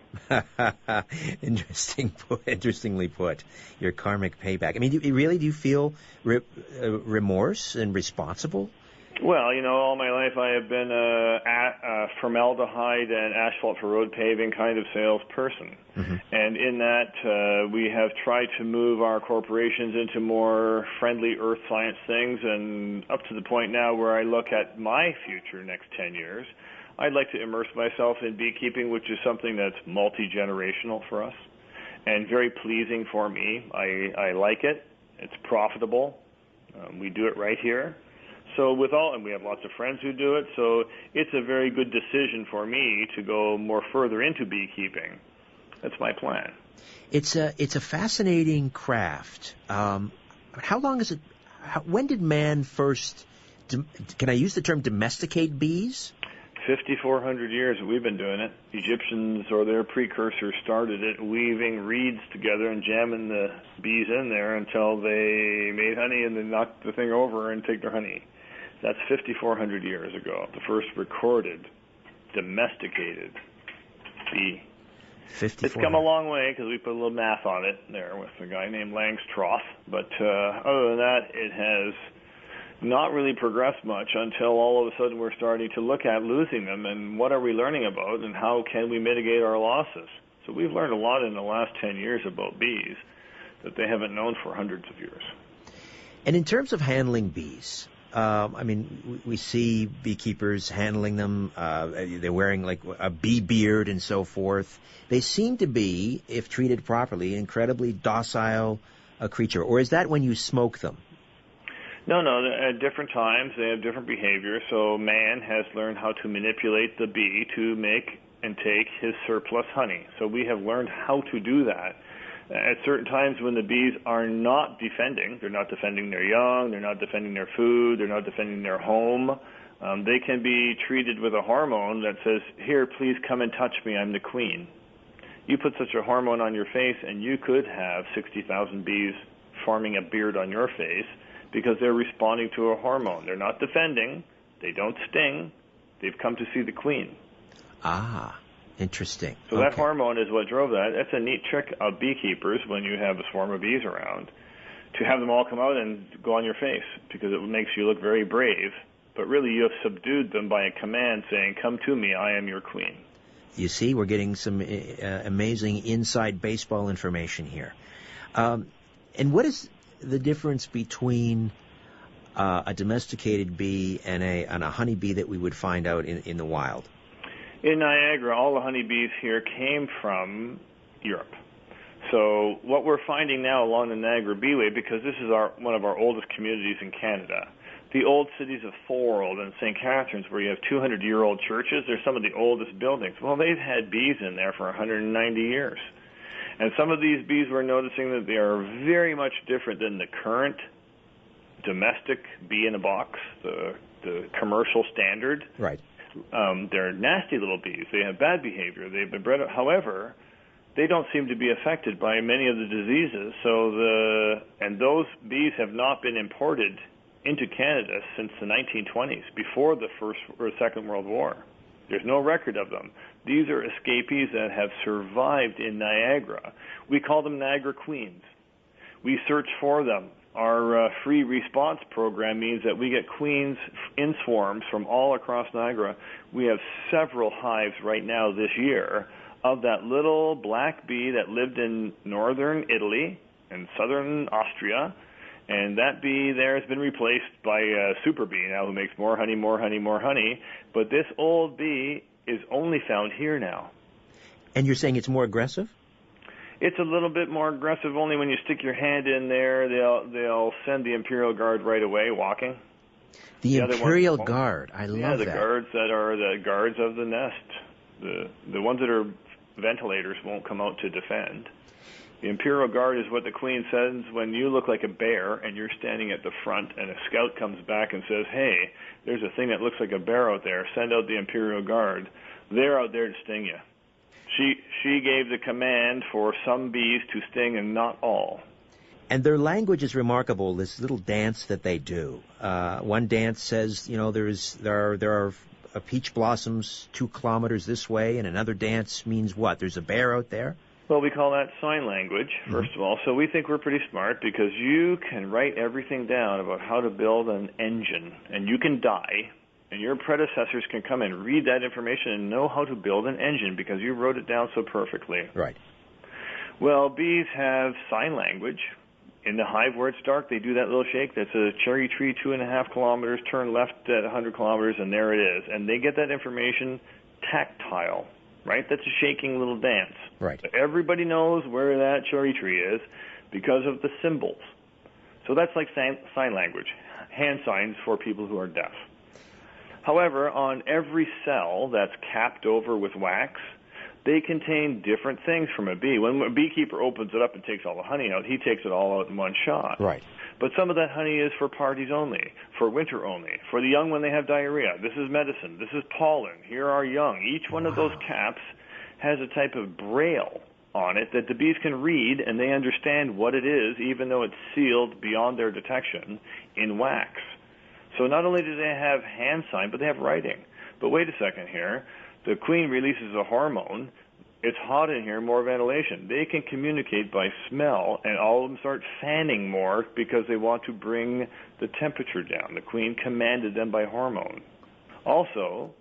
Interestingly put, your karmic payback. I mean, do you feel remorse and responsible? Well, all my life I have been a formaldehyde and asphalt for road paving kind of salesperson. Mm-hmm. And in that, we have tried to move our corporations into more friendly earth science things, and up to the point now where I look at my future next 10 years, I'd like to immerse myself in beekeeping, which is something that's multi-generational for us and very pleasing for me. I like it. It's profitable. We do it right here. So and we have lots of friends who do it, so it's a very good decision for me to go more further into beekeeping. That's my plan. It's a fascinating craft. How long is it? When did man first? Can I use the term domesticate bees? 5,400 years that we've been doing it. Egyptians or their precursors started it, weaving reeds together and jamming the bees in there until they made honey and then knocked the thing over and take their honey. That's 5,400 years ago, the first recorded, domesticated bee. It's come a long way because we put a little math on it there with a guy named Langstroth. But other than that, it has not really progressed much until all of a sudden we're starting to look at losing them and what are we learning about and how can we mitigate our losses. So we've learned a lot in the last 10 years about bees that they haven't known for hundreds of years. And in terms of handling bees, I mean, we see beekeepers handling them. They're wearing like a bee beard and so forth. They seem to be, if treated properly, incredibly docile creature. Or is that when you smoke them? No, at different times they have different behavior. So man has learned how to manipulate the bee to make and take his surplus honey. So we have learned how to do that. At certain times when the bees are not defending, they're not defending their young, they're not defending their food, they're not defending their home, they can be treated with a hormone that says, here, please come and touch me, I'm the queen. You put such a hormone on your face and you could have 60,000 bees forming a beard on your face because they're responding to a hormone. They're not defending, they don't sting, they've come to see the queen. Ah. Interesting. So that hormone is what drove that. That's a neat trick of beekeepers when you have a swarm of bees around, to have them all come out and go on your face, because it makes you look very brave. But really you have subdued them by a command saying, come to me, I am your queen. You see, we're getting some amazing inside baseball information here. And what is the difference between a domesticated bee and a honeybee that we would find out in the wild? In Niagara, all the honeybees here came from Europe. So what we're finding now along the Niagara Beeway, because this is one of our oldest communities in Canada, the old cities of Thorold and St. Catharines, where you have 200-year-old churches, they're some of the oldest buildings. Well, they've had bees in there for 190 years. And some of these bees, we're noticing that they are very much different than the current domestic bee in a box, the commercial standard. Right. They're nasty little bees. They have bad behavior. They've been bred. However, they don't seem to be affected by many of the diseases. And those bees have not been imported into Canada since the 1920s, before the First or Second World War. There's no record of them. These are escapees that have survived in Niagara. We call them Niagara Queens. We search for them. Our free response program means that we get queens in swarms from all across Niagara. We have several hives right now this year of that little black bee that lived in northern Italy and southern Austria. And that bee there has been replaced by a super bee now who makes more honey, more honey, more honey. But this old bee is only found here now. And you're saying it's more aggressive? It's a little bit more aggressive. Only when you stick your hand in there, they'll send the Imperial Guard right away walking. The Imperial Guard, I love that. Yeah, the guards that are the guards of the nest. The ones that are ventilators won't come out to defend. The Imperial Guard is what the Queen sends when you look like a bear and you're standing at the front and a scout comes back and says, hey, there's a thing that looks like a bear out there. Send out the Imperial Guard. They're out there to sting you. She gave the command for some bees to sting and not all. And their language is remarkable, this little dance that they do. One dance says, there are peach blossoms 2 kilometers this way, and another dance means what? There's a bear out there? Well, we call that sign language, first of all. So we think we're pretty smart because you can write everything down about how to build an engine, and you can die, and your predecessors can come and read that information and know how to build an engine because you wrote it down so perfectly. Right. Well, bees have sign language. In the hive where it's dark, they do that little shake. That's a cherry tree, 2.5 kilometers, turn left at 100 kilometers, and there it is. And they get that information tactile, right? That's a shaking little dance. Right. So everybody knows where that cherry tree is because of the symbols. So that's like sign language, hand signs for people who are deaf. However, on every cell that's capped over with wax, they contain different things from a bee. When a beekeeper opens it up and takes all the honey out, he takes it all out in one shot. Right. But some of that honey is for parties only, for winter only, for the young when they have diarrhea. This is medicine. This is pollen. Here are young. Each one of those caps has a type of Braille on it that the bees can read, and they understand what it is, even though it's sealed beyond their detection in wax. So not only do they have hand sign, but they have writing. But wait a second here. The queen releases a hormone. It's hot in here, more ventilation. They can communicate by smell, and all of them start fanning more because they want to bring the temperature down. The queen commanded them by hormone. Also,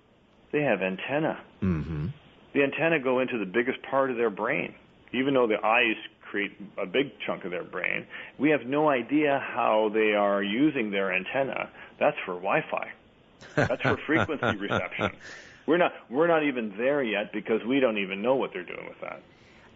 they have antennae. Mm-hmm. The antennae go into the biggest part of their brain. Even though the eyes create a big chunk of their brain. We have no idea how they are using their antenna. That's for Wi-Fi. That's for frequency reception. We're not even there yet because we don't even know what they're doing with that.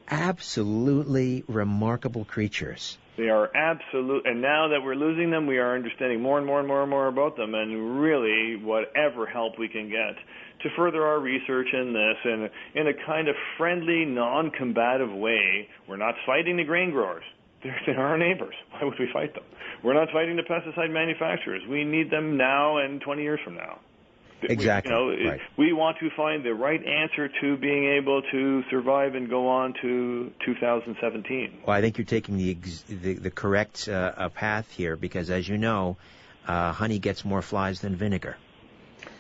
Absolutely remarkable creatures. They are absolute, and now that we're losing them, we are understanding more and more and more and more about them, and really whatever help we can get to further our research in this and in a kind of friendly, non-combative way. We're not fighting the grain growers. They're our neighbors. Why would we fight them? We're not fighting the pesticide manufacturers. We need them now and 20 years from now. Exactly. Right. We want to find the right answer to being able to survive and go on to 2017. Well, I think you're taking the correct path here because, as you know, honey gets more flies than vinegar.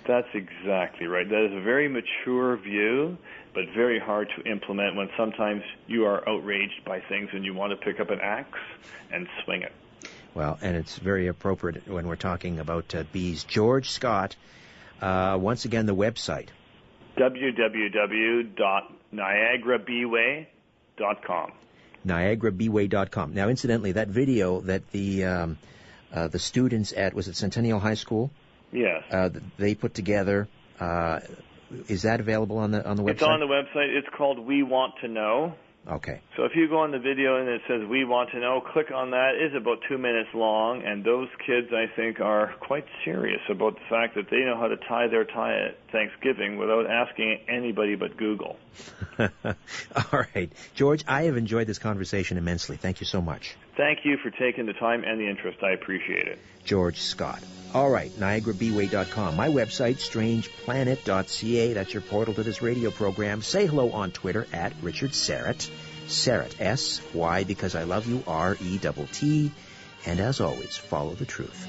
That's exactly right. That is a very mature view, but very hard to implement when sometimes you are outraged by things and you want to pick up an axe and swing it. Well, and it's very appropriate when we're talking about bees. George Scott, once again, the website. www.niagarabeeway.com. NiagaraBeeway.com. Now, incidentally, that video that the students at, was it Centennial High School? Yes. They put together. Is that available on the website? It's on the website. It's called We Want to Know. Okay. So if you go on the video and it says We Want to Know, click on that. It's about 2 minutes long, and those kids, I think, are quite serious about the fact that they know how to tie their tie at Thanksgiving without asking anybody but Google. All right. George, I have enjoyed this conversation immensely. Thank you so much. Thank you for taking the time and the interest. I appreciate it. George Scott. All right, NiagaraBeeway.com. My website, strangeplanet.ca. That's your portal to this radio program. Say hello on Twitter at Richard Serrett. Serrett, S-Y, because I love you, R-E-T-T. And as always, follow the truth.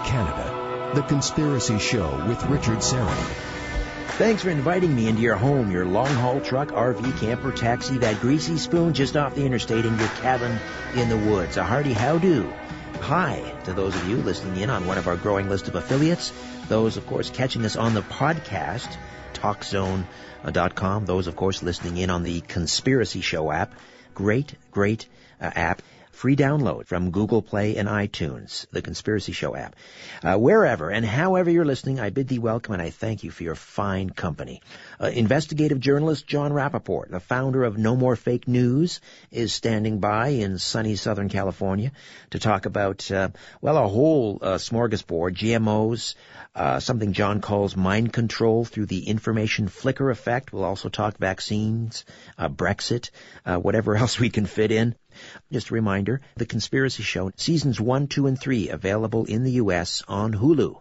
Canada, The Conspiracy Show with Richard Serrett. Thanks for inviting me into your home, your long-haul truck, RV, camper, taxi, that greasy spoon just off the interstate, and your cabin in the woods. A hearty how-do. Hi to those of you listening in on one of our growing list of affiliates. Those, of course, catching us on the podcast, TalkZone.com. Those, of course, listening in on the Conspiracy Show app. Great app. Free download from Google Play and iTunes, the Conspiracy Show app. Wherever and however you're listening, I bid thee welcome and I thank you for your fine company. Investigative journalist John Rappaport, the founder of No More Fake News, is standing by in sunny Southern California to talk about, a whole smorgasbord, GMOs, something John calls mind control through the information flicker effect. We'll also talk vaccines, Brexit, whatever else we can fit in. Just a reminder, The Conspiracy Show, Seasons 1, 2, and 3, available in the U.S. on Hulu.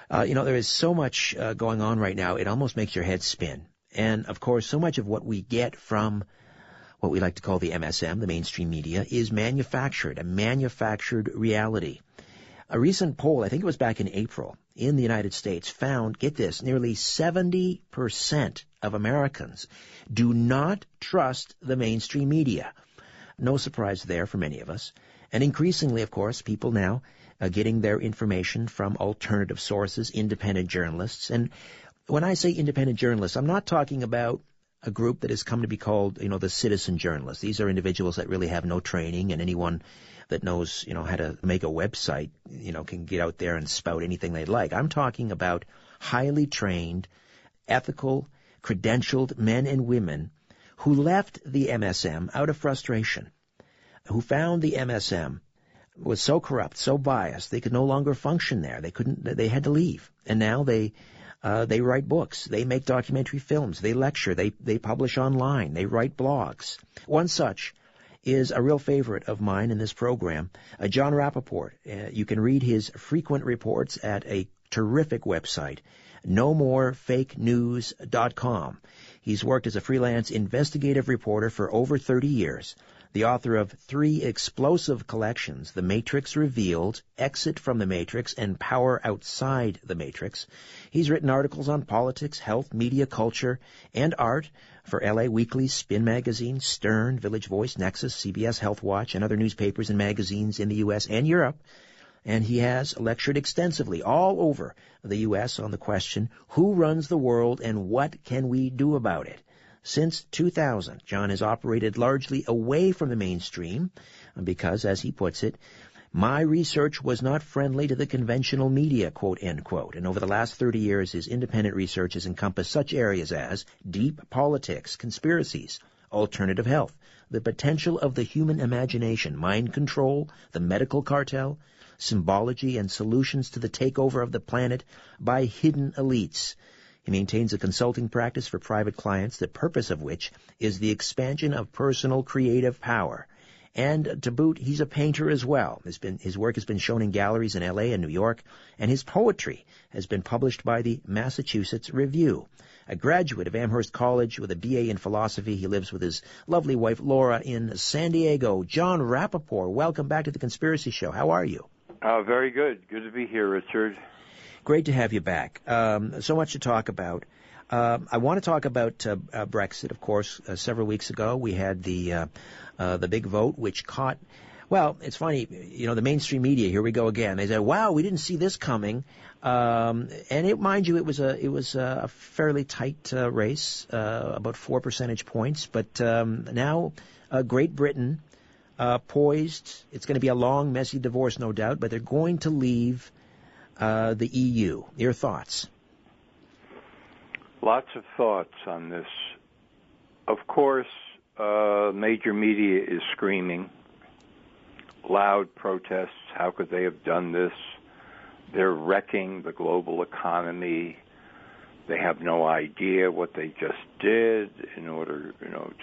There is so much going on right now, it almost makes your head spin. And, of course, so much of what we get from what we like to call the MSM, the mainstream media, is manufactured, a manufactured reality. A recent poll, I think it was back in April, in the United States, found, get this, nearly 70% of Americans do not trust the mainstream media. No surprise there for many of us. And increasingly, of course, people now getting their information from alternative sources, independent journalists. And when I say independent journalists, I'm not talking about a group that has come to be called, the citizen journalists. These are individuals that really have no training, and anyone that knows, how to make a website, can get out there and spout anything they'd like. I'm talking about highly trained, ethical, credentialed men and women who left the MSM out of frustration, who found the MSM was so corrupt, so biased, they could no longer function there. They had to leave. And now they write books, they make documentary films, they lecture, they publish online, they write blogs. One such is a real favorite of mine in this program, John Rappaport. You can read his frequent reports at a terrific website, nomorefakenews.com. He's worked as a freelance investigative reporter for over 30 years. The author of 3 explosive collections, The Matrix Revealed, Exit from the Matrix, and Power Outside the Matrix. He's written articles on politics, health, media, culture, and art for LA Weekly, Spin Magazine, Stern, Village Voice, Nexus, CBS Health Watch, and other newspapers and magazines in the U.S. and Europe. And he has lectured extensively all over the U.S. on the question, who runs the world and what can we do about it? Since 2000, John has operated largely away from the mainstream because, as he puts it, my research was not friendly to the conventional media, quote, end quote. And over the last 30 years, his independent research has encompassed such areas as deep politics, conspiracies, alternative health, the potential of the human imagination, mind control, the medical cartel, symbology, and solutions to the takeover of the planet by hidden elites. He maintains a consulting practice for private clients, the purpose of which is the expansion of personal creative power. And to boot, he's a painter as well. His work has been shown in galleries in L.A. and New York, and his poetry has been published by the Massachusetts Review. A graduate of Amherst College with a B.A. in philosophy, he lives with his lovely wife Laura in San Diego. John Rappaport, welcome back to The Conspiracy Show. How are you? Very good. Good to be here, Richard. Great to have you back. So much to talk about. I want to talk about Brexit, of course. Several weeks ago, we had the big vote, which caught. Well, it's funny, the mainstream media. Here we go again. They said, "Wow, we didn't see this coming," and mind you, it was a fairly tight race, about 4 percentage points. But now, Great Britain poised. It's going to be a long, messy divorce, no doubt, but they're going to leave the EU. Your thoughts? Lots of thoughts on this. Of course, major media is screaming. Loud protests. How could they have done this? They're wrecking the global economy. They have no idea what they just did in order,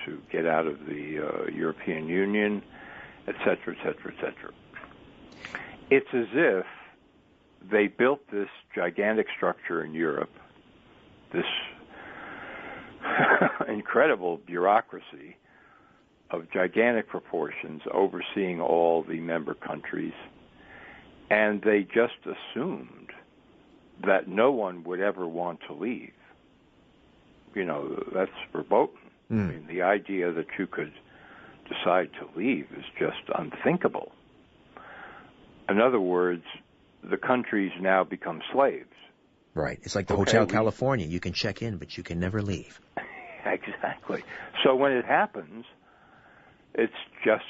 to get out of the European Union, et cetera, et cetera, et cetera. It's as if they built this gigantic structure in Europe, this incredible bureaucracy of gigantic proportions overseeing all the member countries, and they just assumed that no one would ever want to leave. That's verboten. I mean, the idea that you could decide to leave is just unthinkable. In other words, the countries now become slaves. Right. It's like the Hotel California. You can check in, but you can never leave. Exactly. So when it happens, it's just,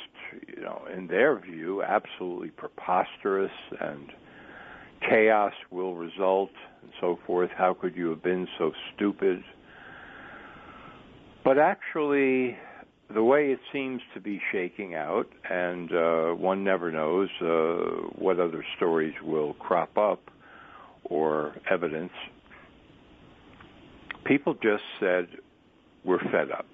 in their view, absolutely preposterous, and chaos will result and so forth. How could you have been so stupid? But actually, the way it seems to be shaking out, and one never knows what other stories will crop up or evidence, people just said, we're fed up.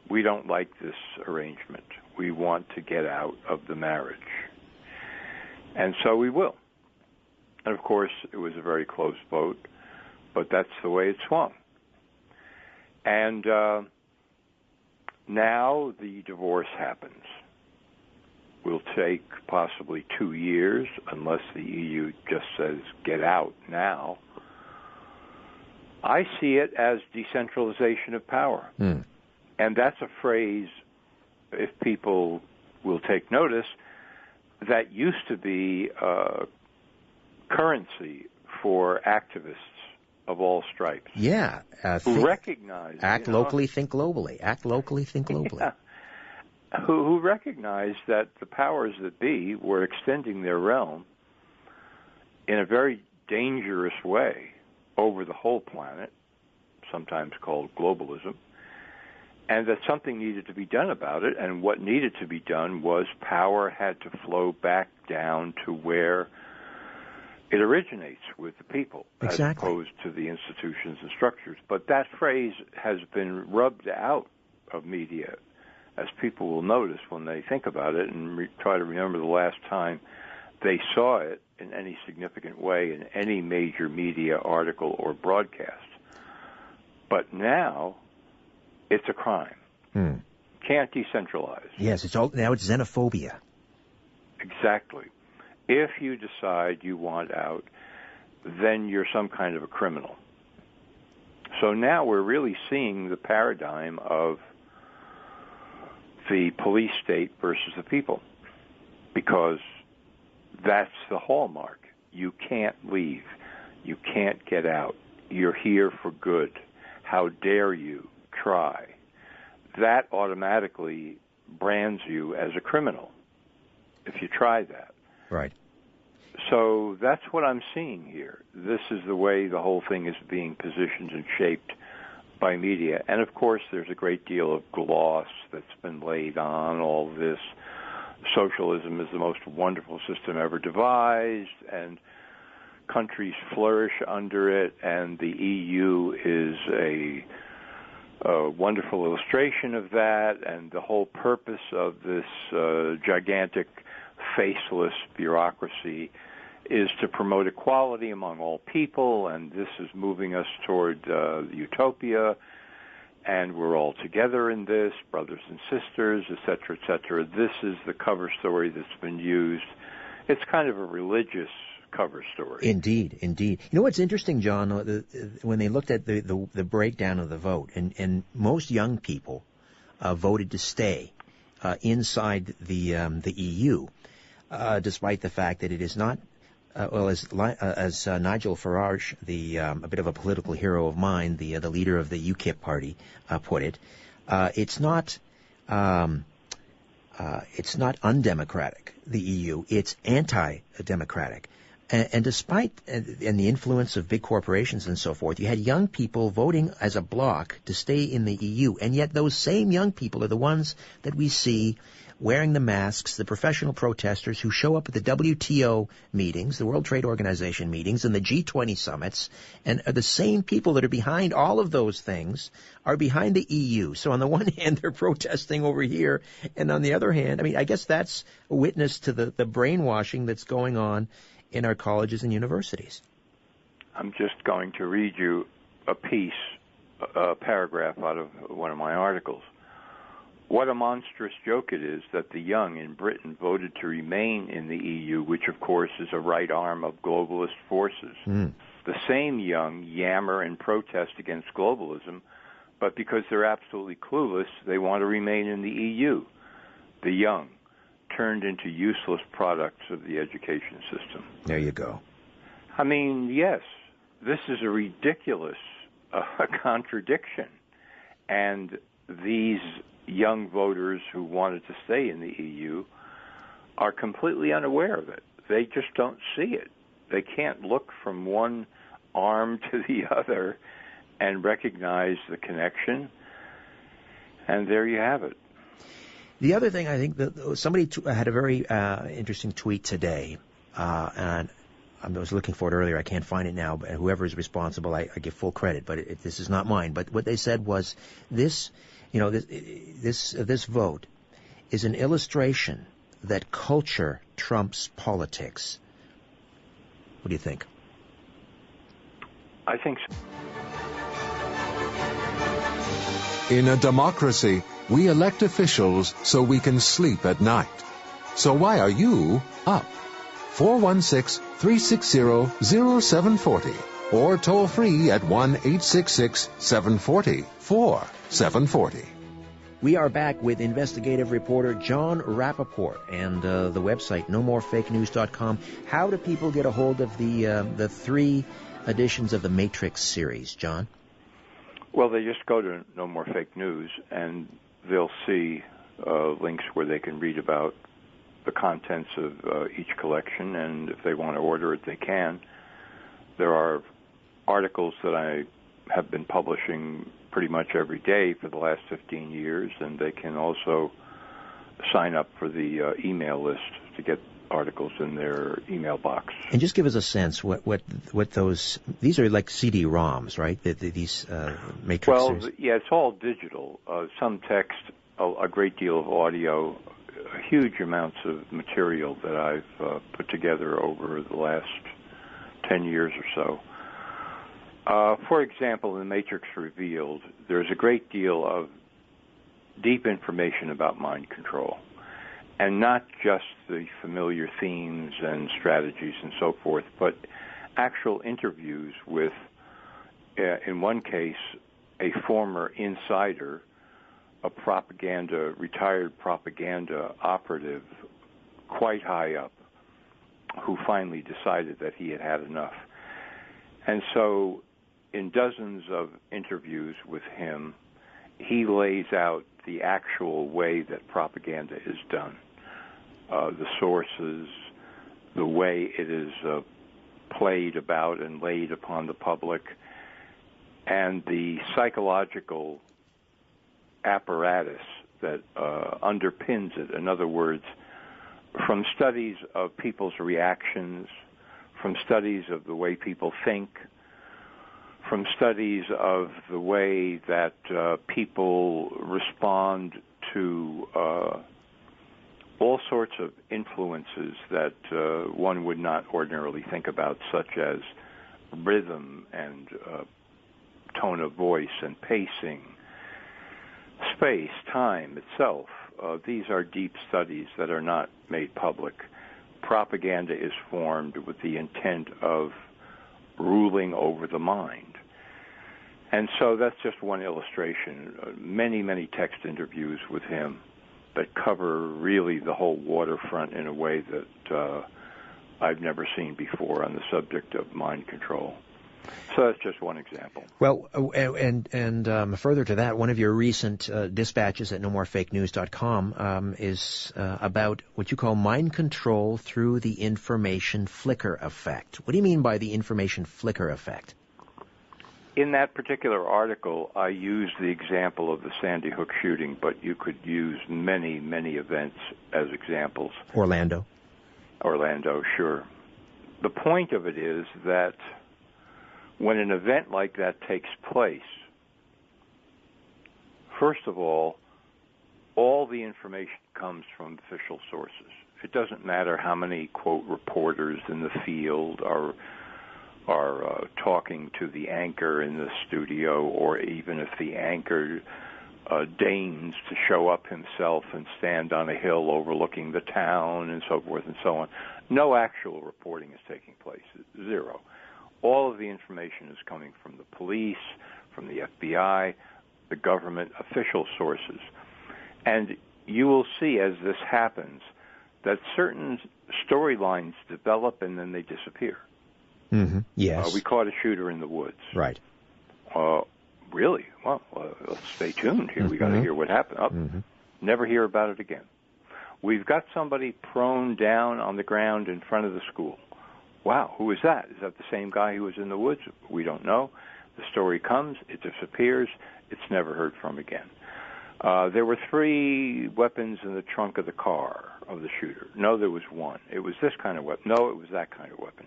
We don't like this arrangement. We want to get out of the marriage. And so we will. And of course, it was a very close vote, but that's the way it swung. And now the divorce happens. Will take possibly 2 years, unless the EU just says, get out now. I see it as decentralization of power. And that's a phrase, if people will take notice, that used to be currency for activists of all stripes. Yeah. Who recognize... Act locally, think globally. Act locally, think globally. Yeah. Who recognized that the powers that be were extending their realm in a very dangerous way over the whole planet, sometimes called globalism, and that something needed to be done about it. And what needed to be done was power had to flow back down to where it originates, with the people, exactly, as opposed to the institutions and structures. But that phrase has been rubbed out of media, as people will notice when they think about it and try to remember the last time they saw it in any significant way in any major media article or broadcast. But now it's a crime. Can't decentralize. Yes, now it's xenophobia. Exactly. If you decide you want out, then you're some kind of a criminal. So now we're really seeing the paradigm of the police state versus the people, because that's the hallmark. You can't leave. You can't get out. You're here for good. How dare you try? That automatically brands you as a criminal if you try that. Right. So that's what I'm seeing here. This is the way the whole thing is being positioned and shaped by media. And, of course, there's a great deal of gloss that's been laid on all this. Socialism is the most wonderful system ever devised, and countries flourish under it, and the EU is a wonderful illustration of that, and the whole purpose of this gigantic, faceless bureaucracy is to promote equality among all people, and this is moving us toward utopia, and we're all together in this, brothers and sisters, et cetera, et cetera. This is the cover story that's been used. It's kind of a religious cover story. Indeed, indeed. You know what's interesting, John, when they looked at the breakdown of the vote, and most young people voted to stay inside the EU, despite the fact that it is not, as Nigel Farage, a bit of a political hero of mine, the leader of the UKIP party, put it, it's not undemocratic, the EU. It's anti-democratic. And despite the influence of big corporations and so forth, you had young people voting as a bloc to stay in the EU. And yet those same young people are the ones that we see wearing the masks, the professional protesters who show up at the WTO meetings, the World Trade Organization meetings, and the G20 summits, and are the same people that are behind all of those things are behind the EU. So on the one hand, they're protesting over here, and on the other hand, I mean, I guess that's a witness to the brainwashing that's going on in our colleges and universities. I'm just going to read you a paragraph out of one of my articles. What a monstrous joke it is that the young in Britain voted to remain in the EU, which of course is a right arm of globalist forces. The same young yammer and protest against globalism, but because they're absolutely clueless, they want to remain in the EU. The young, turned into useless products of the education system. There you go. I mean, yes, this is a ridiculous contradiction. And these young voters who wanted to stay in the EU are completely unaware of it. They just don't see it. They can't look from one arm to the other and recognize the connection. And there you have it. The other thing, I think that somebody had a very interesting tweet today, and I was looking for it earlier. I can't find it now, but whoever is responsible, I give full credit. But this is not mine. But what they said was this vote is an illustration that culture trumps politics. What do you think? I think so. In a democracy, we elect officials so we can sleep at night. So why are you up? 416-360-0740 or toll free at 1-866-740-4740. We are back with investigative reporter John Rappaport and the website nomorefakenews.com. How do people get a hold of the 3 editions of the Matrix series, John? Well, they just go to No More Fake News, and they'll see links where they can read about the contents of each collection, and if they want to order it, they can. There are articles that I have been publishing pretty much every day for the last 15 years, and they can also sign up for the email list to get articles in their email box. And just give us a sense what these are like CD-ROMs, right? These matrices. Well, yeah, it's all digital. Some text, a great deal of audio. huge amounts of material that I've put together over the last 10 years or so. For example, in Matrix Revealed, there's a great deal of deep information about mind control, and not just the familiar themes and strategies and so forth, but actual interviews with, in one case, a former insider, a retired propaganda operative, quite high up, who finally decided that he had had enough. And so, in dozens of interviews with him, he lays out the actual way that propaganda is done, the sources, the way it is played about and laid upon the public, and the psychological apparatus that underpins it. In other words, from studies of people's reactions, from studies of the way people think, from studies of the way that people respond to all sorts of influences that one would not ordinarily think about, such as rhythm and tone of voice and pacing, space, time itself. These are deep studies that are not made public. Propaganda is formed with the intent of ruling over the mind. And so that's just one illustration. Many, many text interviews with him that cover really the whole waterfront in a way that I've never seen before on the subject of mind control. So that's just one example. Well, and further to that, one of your recent dispatches at nomorefakenews.com is about what you call mind control through the information flicker effect. What do you mean by the information flicker effect? In that particular article, I used the example of the Sandy Hook shooting, but you could use many, many events as examples. Orlando, sure. The point of it is that when an event like that takes place, first of all the information comes from official sources. It doesn't matter how many, quote, reporters in the field are talking to the anchor in the studio, or even if the anchor deigns to show up himself and stand on a hill overlooking the town and so forth and so on. No actual reporting is taking place. Zero. All of the information is coming from the police, from the FBI, the government, official sources. And you will see as this happens that certain storylines develop and then they disappear. Mm-hmm. Yes. We caught a shooter in the woods. Right. Really? Well, let's stay tuned here. Mm-hmm. We got to hear what happened. Mm-hmm. Never hear about it again. We've got somebody prone down on the ground in front of the school. Wow, who is that? Is that the same guy who was in the woods? We don't know. The story comes, it disappears, it's never heard from again. There were 3 weapons in the trunk of the car of the shooter. No, there was one. It was this kind of weapon. No, it was that kind of weapon.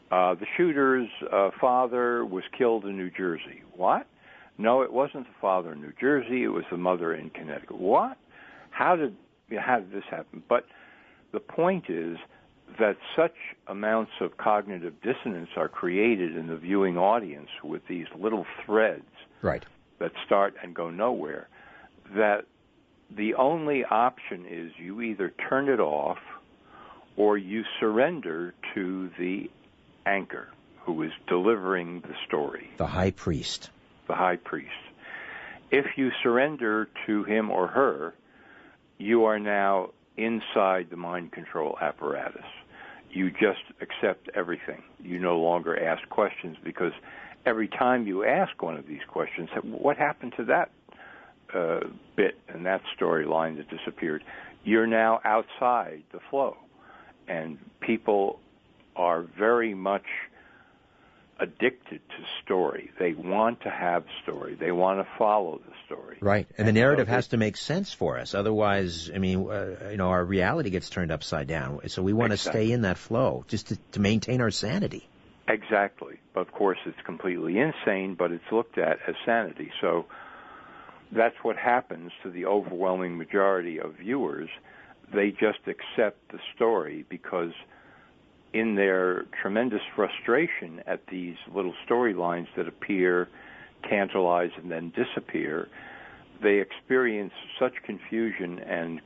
The shooter's father was killed in New Jersey. What? No, it wasn't the father in New Jersey. It was the mother in Connecticut. What? How did this happen? But the point is that such amounts of cognitive dissonance are created in the viewing audience with these little threads that start and go nowhere, that the only option is you either turn it off or you surrender to the anchor who is delivering the story. The high priest. The high priest. If you surrender to him or her, you are now inside the mind control apparatus. You just accept everything. You no longer ask questions, because every time you ask one of these questions, what happened to that bit and that storyline that disappeared, you're now outside the flow. And people are very much addicted to story. They want to have story. They want to follow the story. Right. And the narrative has to make sense for us. Otherwise, I mean, our reality gets turned upside down. So we want to stay in that flow just to maintain our sanity. Exactly. Of course, it's completely insane, but it's looked at as sanity. So that's what happens to the overwhelming majority of viewers. they just accept the story because in their tremendous frustration at these little storylines that appear, tantalize, and then disappear, they experience such confusion and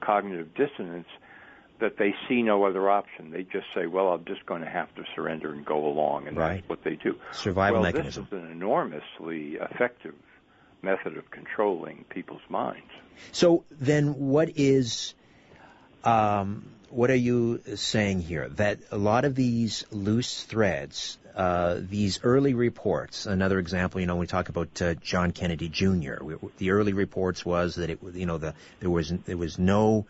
cognitive dissonance that they see no other option. They just say, well, I'm just going to have to surrender and go along, and that's what they do. Survival mechanism. This is an enormously effective method of controlling people's minds. So then what are you saying here? That a lot of these loose threads, these early reports, another example, we talk about John Kennedy Jr. The early reports was that there was no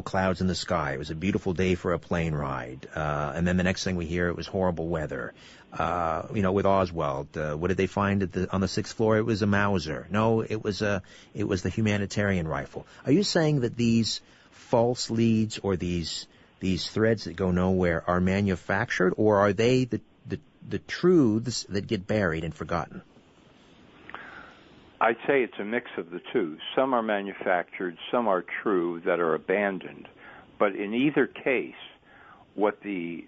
clouds in the sky. It was a beautiful day for a plane ride. And then the next thing we hear, it was horrible weather. With Oswald, what did they find on the 6th floor? It was a Mauser. No, it was the humanitarian rifle. Are you saying that these false leads or these threads that go nowhere are manufactured, or are they the truths that get buried and forgotten? I'd say it's a mix of the two. Some are manufactured, some are true that are abandoned. But in either case, what the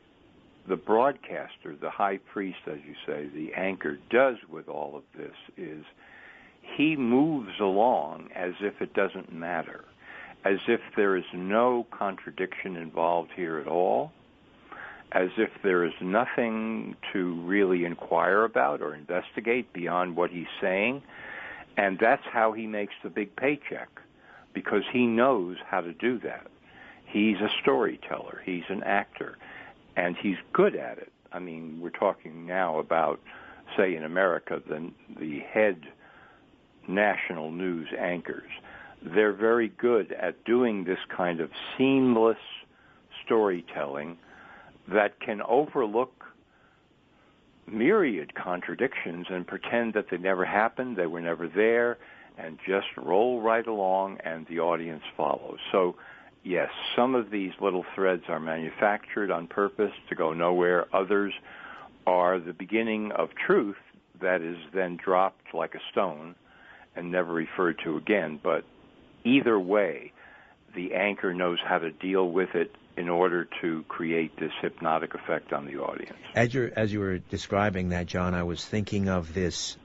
broadcaster, the high priest, as you say, the anchor, does with all of this is he moves along as if it doesn't matter, as if there is no contradiction involved here at all, as if there is nothing to really inquire about or investigate beyond what he's saying. And that's how he makes the big paycheck, because he knows how to do that. He's a storyteller. He's an actor. And he's good at it. I mean, we're talking now about, say, in America, the head national news anchors. They're very good at doing this kind of seamless storytelling that can overlook myriad contradictions and pretend that they never happened, they were never there, and just roll right along and the audience follows. So, yes, some of these little threads are manufactured on purpose to go nowhere. Others are the beginning of truth that is then dropped like a stone and never referred to again. But either way, the anchor knows how to deal with it in order to create this hypnotic effect on the audience. As you were describing that, John, I was thinking of this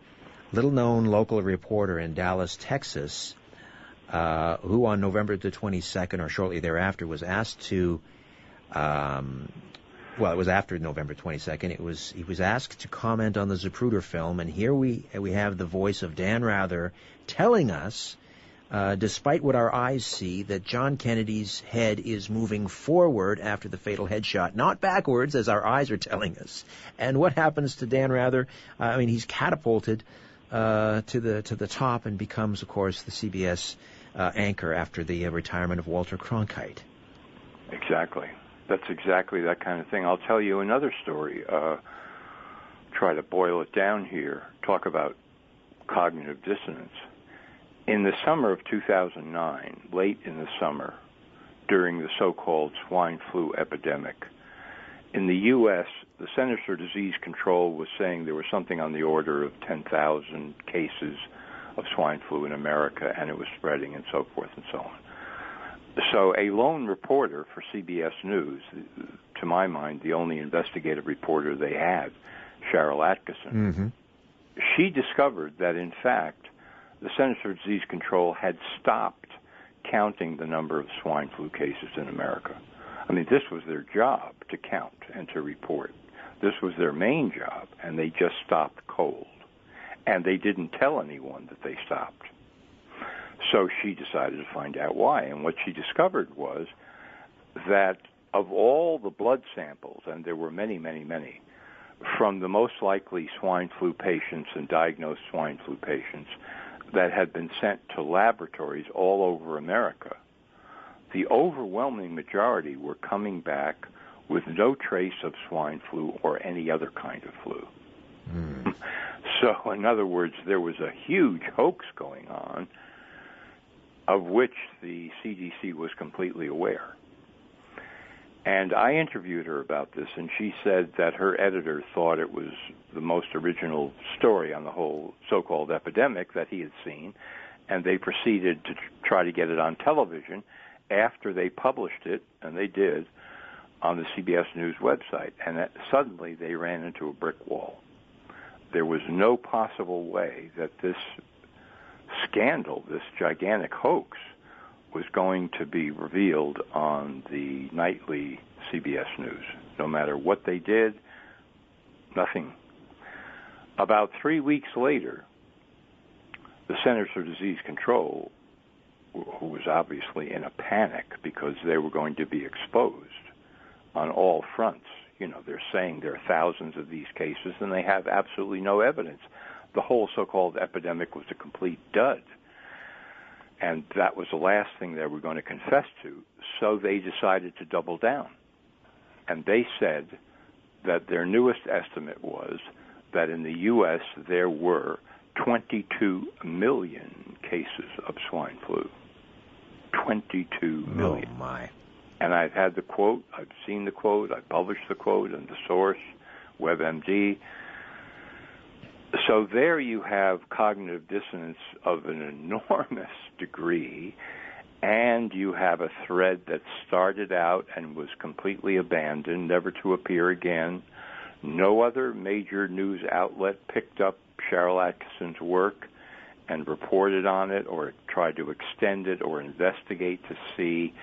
little-known local reporter in Dallas, Texas, who on November the 22nd or shortly thereafter was asked to, it was after November 22nd, he was asked to comment on the Zapruder film, and here we have the voice of Dan Rather telling us, despite what our eyes see, that John Kennedy's head is moving forward after the fatal headshot, not backwards, as our eyes are telling us. And what happens to Dan Rather? He's catapulted to the top and becomes, of course, the CBS anchor after the retirement of Walter Cronkite. Exactly. That's exactly that kind of thing. I'll tell you another story. Try to boil it down here. Talk about cognitive dissonance. In the summer of 2009, late in the summer, during the so-called swine flu epidemic, in the U.S., the Centers for Disease Control was saying there was something on the order of 10,000 cases of swine flu in America, and it was spreading and so forth and so on. So a lone reporter for CBS News, to my mind, the only investigative reporter they had, Cheryl Atkinson, she discovered that, in fact, the Centers for Disease Control had stopped counting the number of swine flu cases in America. I mean, this was their job, to count and to report. This was their main job, and they just stopped cold. And they didn't tell anyone that they stopped. So she decided to find out why. And what she discovered was that of all the blood samples, and there were many, many, many, from the most likely swine flu patients and diagnosed swine flu patients that had been sent to laboratories all over America, the overwhelming majority were coming back with no trace of swine flu or any other kind of flu. So, in other words, there was a huge hoax going on of which the CDC was completely aware. And I interviewed her about this, and she said that her editor thought it was the most original story on the whole so-called epidemic that he had seen, and they proceeded to try to get it on television after they published it, and they did, on the CBS News website. And suddenly they ran into a brick wall. There was no possible way that this scandal, this gigantic hoax, was going to be revealed on the nightly CBS News. No matter what they did, nothing. About 3 weeks later, the Centers for Disease Control, who was obviously in a panic because they were going to be exposed on all fronts. You know, they're saying there are thousands of these cases, and they have absolutely no evidence. The whole so-called epidemic was a complete dud, and that was the last thing they were going to confess to. So they decided to double down, and they said that their newest estimate was that in the U.S. there were 22 million cases of swine flu. 22 million. Oh, my. And I've had the quote, I've seen the quote, I published the quote and the source, WebMD. So there you have cognitive dissonance of an enormous degree, and you have a thread that started out and was completely abandoned, never to appear again. No other major news outlet picked up Cheryl Atkinson's work and reported on it or tried to extend it or investigate to see,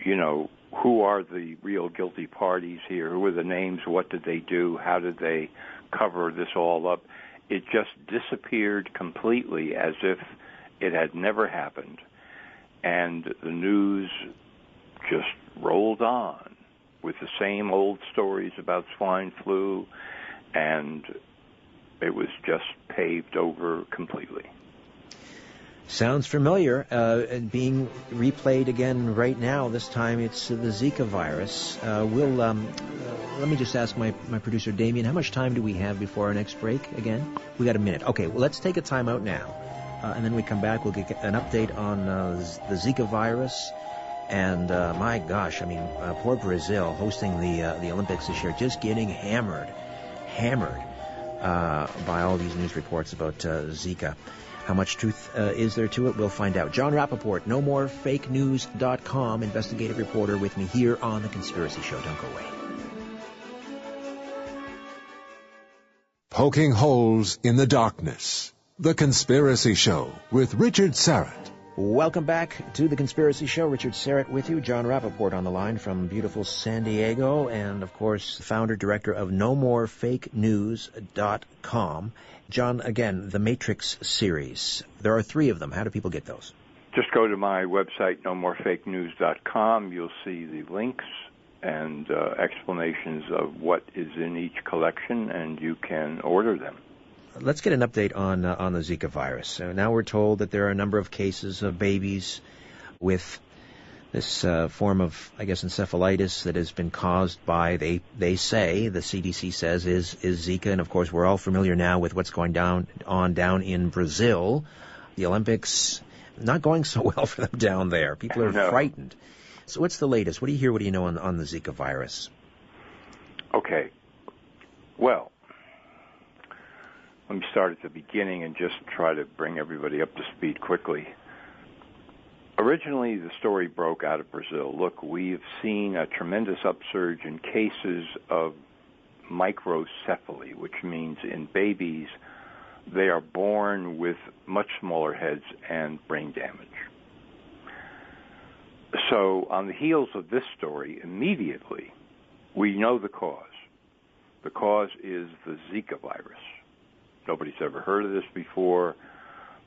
you know, who are the real guilty parties here, who are the names, what did they do, how did they cover this all up. It just disappeared completely as if it had never happened. And the news just rolled on with the same old stories about swine flu, and it was just paved over completely. Sounds familiar. Being replayed again right now. This time it's the Zika virus. Let me just ask my producer, Damien, how much time do we have before our next break again? We got a minute. Okay, well, let's take a time out now. And then we come back, we'll get an update on the Zika virus. And my gosh, I mean, poor Brazil hosting the Olympics this year, just getting hammered by all these news reports about Zika. How much truth is there to it? We'll find out. John Rappaport, NoMoreFakeNews.com, investigative reporter with me here on The Conspiracy Show. Don't go away. Poking holes in the darkness. The Conspiracy Show with Richard Syrett. Welcome back to The Conspiracy Show. Richard Syrett with you. John Rappaport on the line from beautiful San Diego. And, of course, founder, director of NoMoreFakeNews.com. John, again, the Matrix series. There are 3 of them. How do people get those? Just go to my website, NoMoreFakeNews.com. You'll see the links and explanations of what is in each collection, and you can order them. Let's get an update on the Zika virus. So now we're told that there are a number of cases of babies with this form of, I guess, encephalitis that has been caused by, they say, the CDC says, is Zika. And, of course, we're all familiar now with what's going down in Brazil. The Olympics, not going so well for them down there. People are frightened. So what's the latest? What do you hear? What do you know on the Zika virus? Okay. Well, let me start at the beginning and just try to bring everybody up to speed quickly. Originally, the story broke out of Brazil. Look, we've seen a tremendous upsurge in cases of microcephaly, which means in babies, they are born with much smaller heads and brain damage. So on the heels of this story, immediately, we know the cause. The cause is the Zika virus. Nobody's ever heard of this before,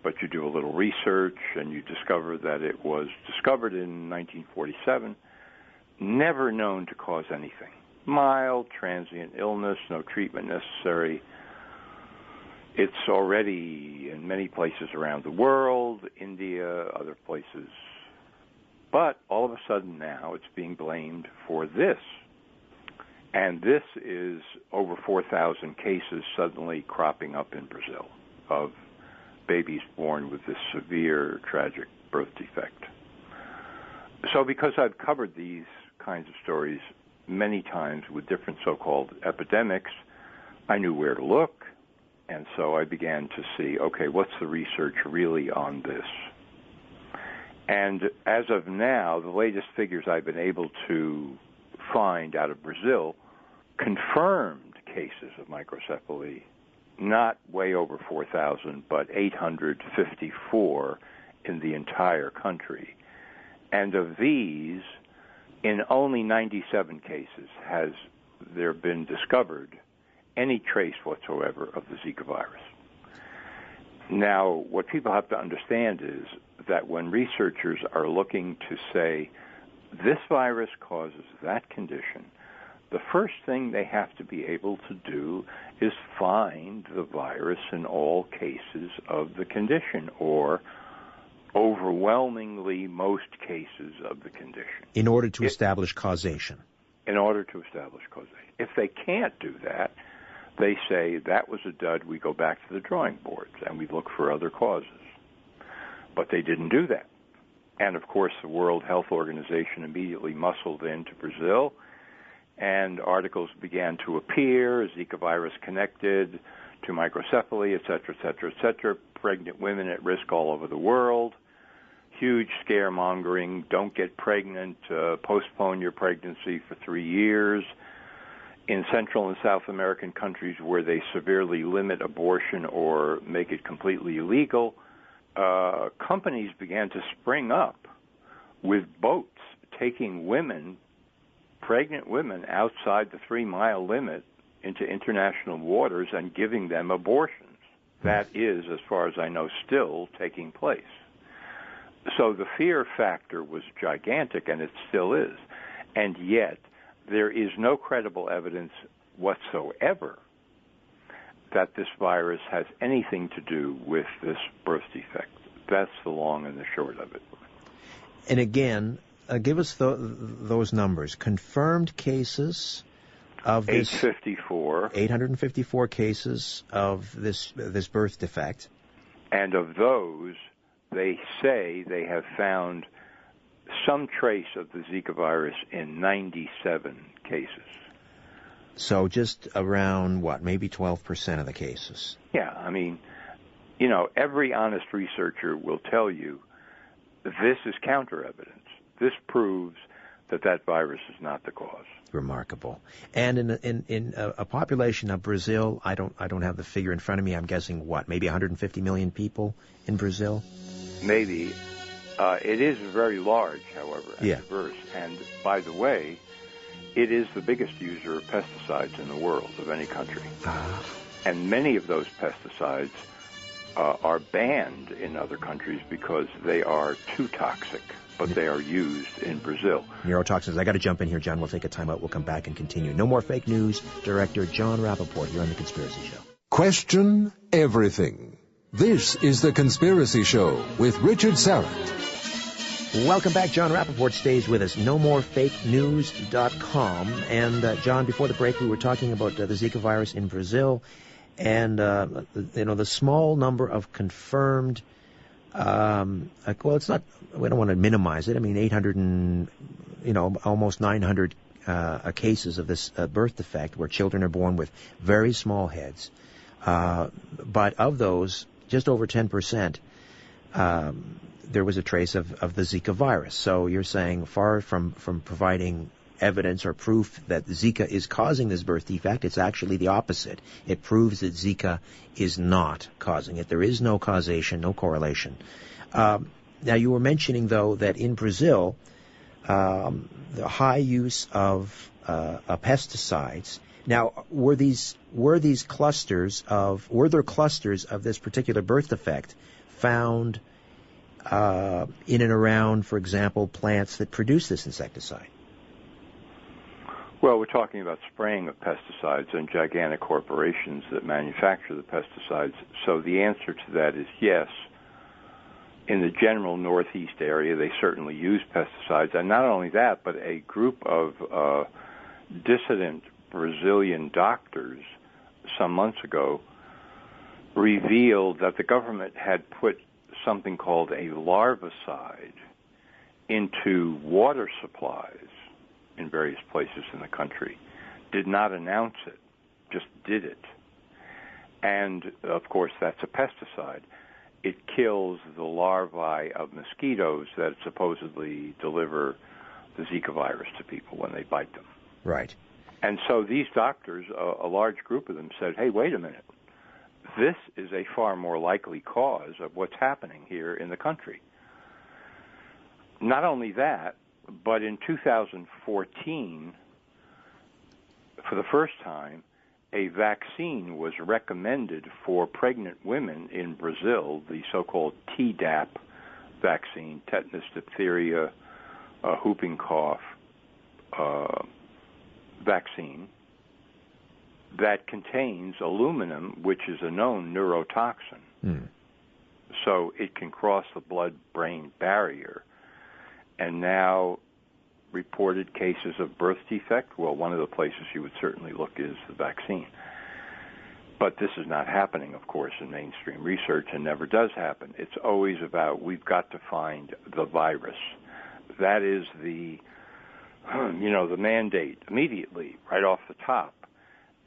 but you do a little research and you discover that it was discovered in 1947, never known to cause anything. Mild, transient illness, no treatment necessary. It's already in many places around the world, India, other places. But all of a sudden now it's being blamed for this. And this is over 4,000 cases suddenly cropping up in Brazil of babies born with this severe, tragic birth defect. So because I've covered these kinds of stories many times with different so-called epidemics, I knew where to look, And so I began to see, okay, what's the research really on this? And as of now, the latest figures I've been able to find out of Brazil confirmed cases of microcephaly, not way over 4,000, but 854 in the entire country. And of these, in only 97 cases has there been discovered any trace whatsoever of the Zika virus. Now, what people have to understand is that when researchers are looking to say, this virus causes that condition, the first thing they have to be able to do is find the virus in all cases of the condition, or overwhelmingly most cases of the condition. In order to establish causation. In order to establish causation. If they can't do that, they say, that was a dud, we go back to the drawing boards and we look for other causes. But they didn't do that. And, of course, the World Health Organization immediately muscled into Brazil, and articles began to appear, Zika virus connected to microcephaly, et cetera, et cetera, et cetera, pregnant women at risk all over the world, huge scaremongering, don't get pregnant, postpone your pregnancy for 3 years. In Central and South American countries where they severely limit abortion or make it completely illegal, companies began to spring up with boats taking women, pregnant women, outside the 3-mile limit into international waters and giving them abortions. That is, as far as I know, still taking place. So the fear factor was gigantic, and it still is. And yet, there is no credible evidence whatsoever that this virus has anything to do with this birth defect. That's the long and the short of it. And again, give us those numbers. Confirmed cases of this 854 cases of this birth defect. And of those, they say they have found some trace of the Zika virus in 97 cases. So just around, maybe 12% of the cases? Yeah, I mean, every honest researcher will tell you this is counter evidence. This proves that virus is not the cause. Remarkable. And in a population of Brazil, I don't have the figure in front of me. I'm guessing maybe 150 million people in Brazil? Maybe. It is very large, however, and diverse. And by the way, it is the biggest user of pesticides in the world of any country. And many of those pesticides are banned in other countries because they are too toxic, but they are used in Brazil. Neurotoxins. I got to jump in here, John. We'll take a timeout. We'll come back and continue. No More Fake News. Director John Rappaport here on The Conspiracy Show. Question everything. This is The Conspiracy Show with Richard Serrett. Welcome back. John Rappaport stays with us. NoMoreFakeNews.com. And, John, before the break, we were talking about the Zika virus in Brazil and, the small number of confirmed, it's not, we don't want to minimize it. I mean, 800 and, almost 900 cases of this birth defect where children are born with very small heads. But of those, just over 10%, there was a trace of the Zika virus. So you're saying, far from providing evidence or proof that Zika is causing this birth defect, it's actually the opposite. It proves that Zika is not causing it. There is no causation, no correlation. Now, you were mentioning, though, that in Brazil, the high use of pesticides. Now, were there clusters of this particular birth defect found in and around, for example, plants that produce this insecticide? Well, we're talking about spraying of pesticides and gigantic corporations that manufacture the pesticides. So the answer to that is yes. In the general Northeast area, they certainly use pesticides. And not only that, but a group of dissident Brazilian doctors some months ago revealed that the government had put something called a larvicide into water supplies in various places in the country, did not announce it, just did it. And, of course, that's a pesticide. It kills the larvae of mosquitoes that supposedly deliver the Zika virus to people when they bite them. Right. And so these doctors, a large group of them, said, hey, wait a minute. This is a far more likely cause of what's happening here in the country. Not only that, but in 2014, for the first time, a vaccine was recommended for pregnant women in Brazil, the so-called Tdap vaccine, tetanus, diphtheria, whooping cough vaccine, that contains aluminum, which is a known neurotoxin. So it can cross the blood-brain barrier. And now reported cases of birth defect, well, one of the places you would certainly look is the vaccine. But this is not happening, of course, in mainstream research, and never does happen. It's always about, we've got to find the virus. That is the mandate immediately, right off the top.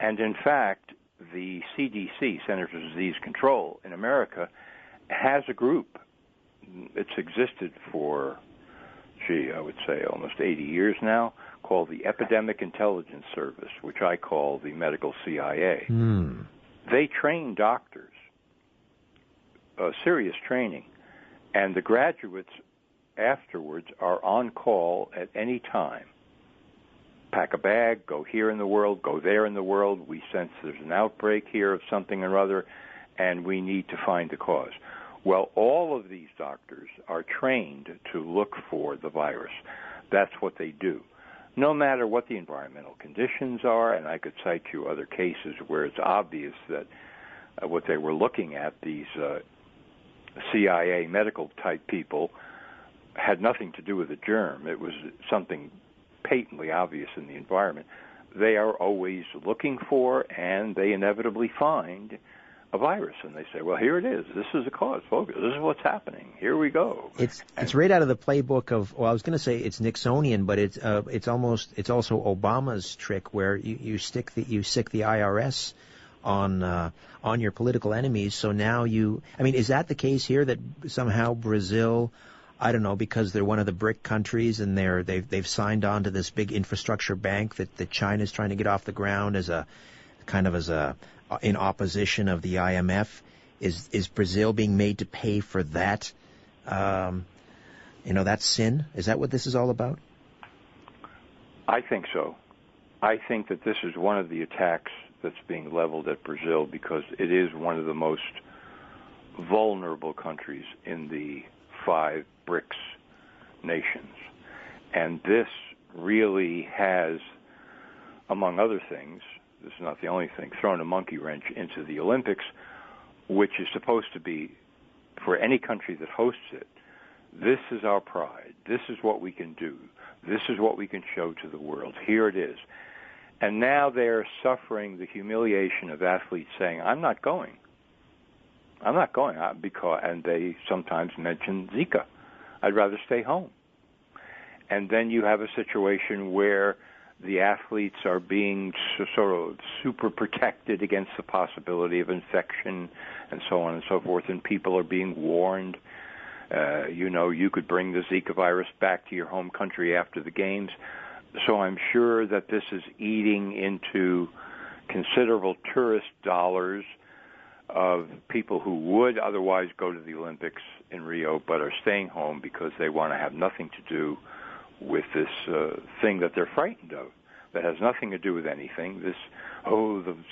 And in fact, the CDC, Centers for Disease Control in America, has a group. It's existed for, I would say almost 80 years now, called the Epidemic Intelligence Service, which I call the medical CIA. They train doctors, serious training, and the graduates afterwards are on call at any time. Pack a bag, go here in the world, go there in the world. We sense there's an outbreak here of something or other, and we need to find the cause. Well, all of these doctors are trained to look for the virus. That's what they do. No matter what the environmental conditions are, and I could cite you other cases where it's obvious that what they were looking at, these CIA medical-type people, had nothing to do with the germ. It was something patently obvious in the environment. They are always looking for, and they inevitably find, a virus, and they say, well, here it is. This is the cause, folks. This is what's happening. Here we go. It's right out of the playbook of, well, I was going to say it's Nixonian, but it's also Obama's trick where you stick the IRS on your political enemies. So now is that the case here, that somehow Brazil, I don't know, because they're one of the BRIC countries and they've signed on to this big infrastructure bank that China's trying to get off the ground as in opposition of the IMF, is Brazil being made to pay for that? That sin? Is that what this is all about? I think so. I think that this is one of the attacks that's being leveled at Brazil because it is one of the most vulnerable countries in the 5 BRICS nations. And this really has, among other things, this is not the only thing, thrown a monkey wrench into the Olympics, which is supposed to be, for any country that hosts it, this is our pride. This is what we can do. This is what we can show to the world. Here it is. And now they're suffering the humiliation of athletes saying, I'm not going. I'm not going. And they sometimes mention Zika. I'd rather stay home. And then you have a situation where the athletes are being sort of super protected against the possibility of infection and so on and so forth, and people are being warned, you could bring the Zika virus back to your home country after the games. So I'm sure that this is eating into considerable tourist dollars of people who would otherwise go to the Olympics in Rio but are staying home because they want to have nothing to do with this thing that they're frightened of, that has nothing to do with anything. The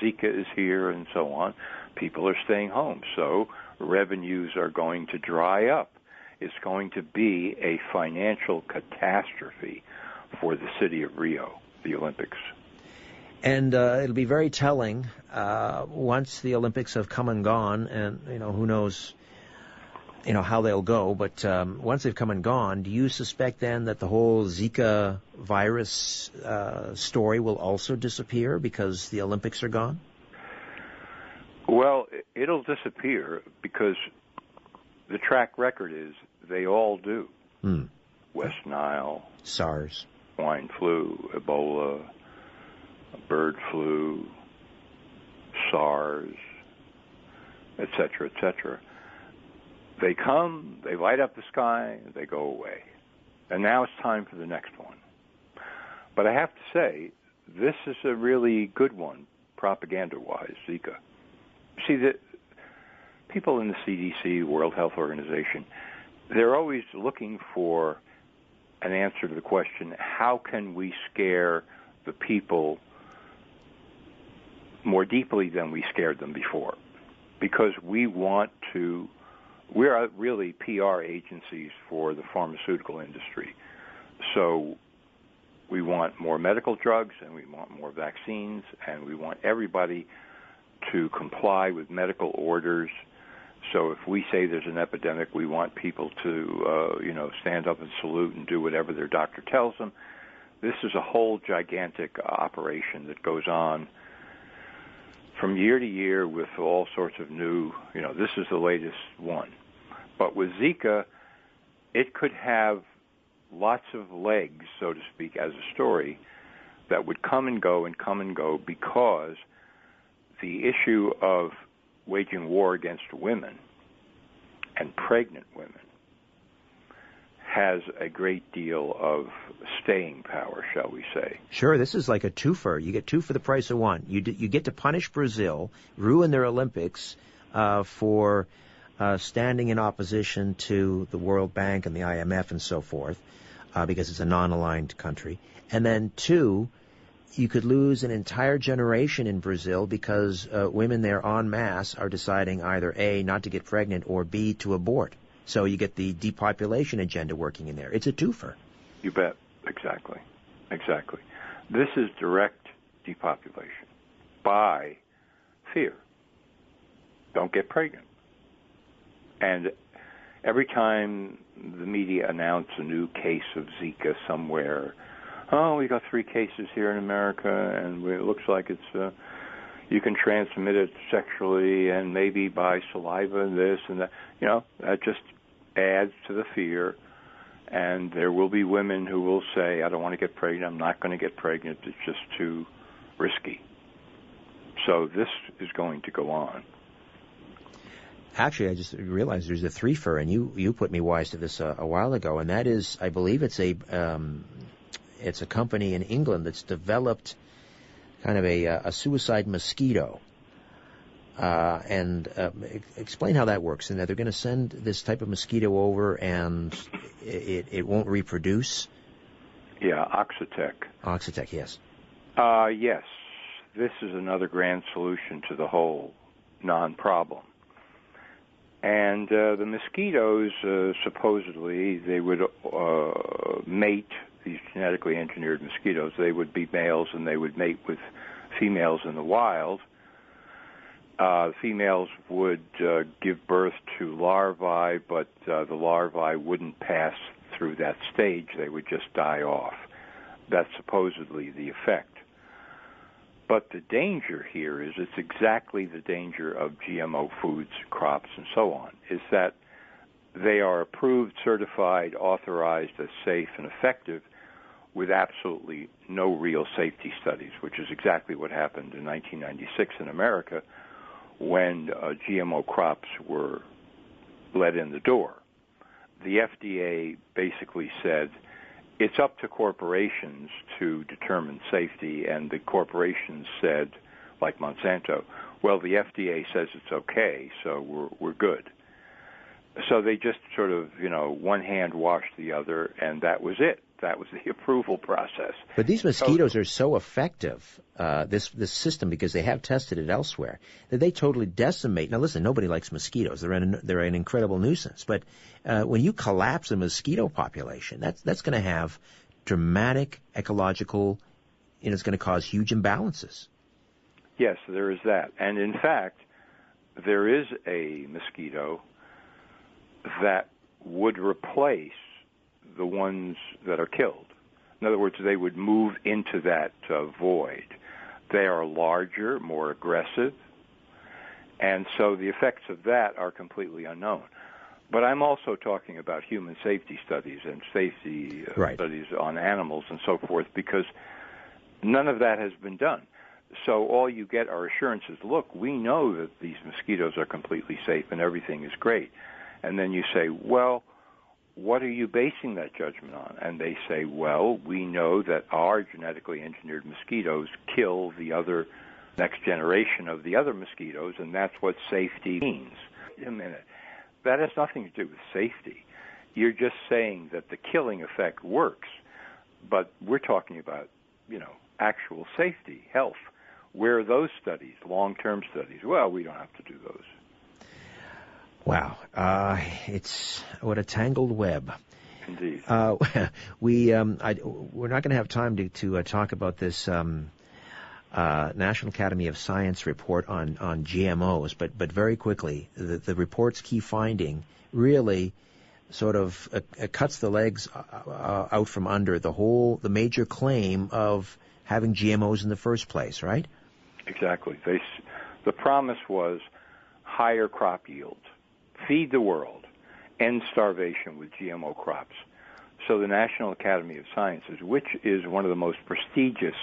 Zika is here and so on. People are staying home, so revenues are going to dry up. It's going to be a financial catastrophe for the city of Rio, the Olympics. And it'll be very telling once the Olympics have come and gone, and who knows how they'll go, but once they've come and gone, do you suspect then that the whole Zika virus story will also disappear because the Olympics are gone? Well, it'll disappear because the track record is they all do. West Nile, SARS, swine flu, Ebola, bird flu, SARS, etc., etc. They come, they light up the sky, they go away. And now it's time for the next one. But I have to say, this is a really good one, propaganda-wise, Zika. See, the people in the CDC, World Health Organization, they're always looking for an answer to the question, how can we scare the people more deeply than we scared them before? Because we are really PR agencies for the pharmaceutical industry. So we want more medical drugs, and we want more vaccines, and we want everybody to comply with medical orders. So if we say there's an epidemic, we want people to, stand up and salute and do whatever their doctor tells them. This is a whole gigantic operation that goes on from year to year with all sorts of new, this is the latest one. But with Zika, it could have lots of legs, so to speak, as a story that would come and go because the issue of waging war against women and pregnant women has a great deal of staying power, shall we say. Sure, this is like a twofer. You get two for the price of one. You get to punish Brazil, ruin their Olympics for standing in opposition to the World Bank and the IMF and so forth, because it's a non-aligned country. And then two, you could lose an entire generation in Brazil because women there en masse are deciding either A, not to get pregnant, or B, to abort. So you get the depopulation agenda working in there. It's a twofer. You bet. Exactly. This is direct depopulation by fear. Don't get pregnant. And every time the media announce a new case of Zika somewhere, we got 3 cases here in America, and it looks like it's you can transmit it sexually and maybe by saliva and this and that. That just adds to the fear. And there will be women who will say, I don't want to get pregnant, I'm not going to get pregnant, it's just too risky. So this is going to go on. Actually, I just realized there's a threefer, and you put me wise to this a while ago, and that is, I believe it's a company in England that's developed kind of a suicide mosquito. Explain how that works, and that they're going to send this type of mosquito over, and it won't reproduce. Yeah, Oxitec. Oxitec, yes. Yes, this is another grand solution to the whole non-problem. And the mosquitoes, supposedly, they would mate, these genetically engineered mosquitoes. They would be males, and they would mate with females in the wild. Females would give birth to larvae, but the larvae wouldn't pass through that stage. They would just die off. That's supposedly the effect. But the danger here is, it's exactly the danger of GMO foods, crops, and so on, is that they are approved, certified, authorized as safe and effective with absolutely no real safety studies, which is exactly what happened in 1996 in America when GMO crops were let in the door. The FDA basically said, it's up to corporations to determine safety, and the corporations said, like Monsanto, well, the FDA says it's okay, so we're good. So they just sort of, one hand washed the other, and that was it. That was the approval process. But these mosquitoes are so effective, this system, because they have tested it elsewhere, that they totally decimate. Now, listen, nobody likes mosquitoes. They're an incredible nuisance. But when you collapse a mosquito population, that's going to have dramatic ecological, it's going to cause huge imbalances. Yes, there is that. And in fact, there is a mosquito that would replace the ones that are killed. In other words, they would move into that void. They are larger, more aggressive, and so the effects of that are completely unknown. But I'm also talking about human safety studies and safety studies on animals and so forth, because none of that has been done. So all you get are assurances, look, we know that these mosquitoes are completely safe and everything is great. And then you say, well, what are you basing that judgment on? And they say, well, we know that our genetically engineered mosquitoes kill the other next generation of the other mosquitoes, and that's what safety means. Wait a minute. That has nothing to do with safety. You're just saying that the killing effect works, but we're talking about, actual safety, health. Where are those studies, long-term studies? Well, we don't have to do those. Wow. It's what a tangled web. Indeed. We're not going to have time to talk about this National Academy of Science report on GMOs, but very quickly, the report's key finding really sort of cuts the legs out from under the major claim of having GMOs in the first place, right? Exactly. The promise was higher crop yield, feed the world, end starvation with GMO crops. So the National Academy of Sciences, which is one of the most prestigious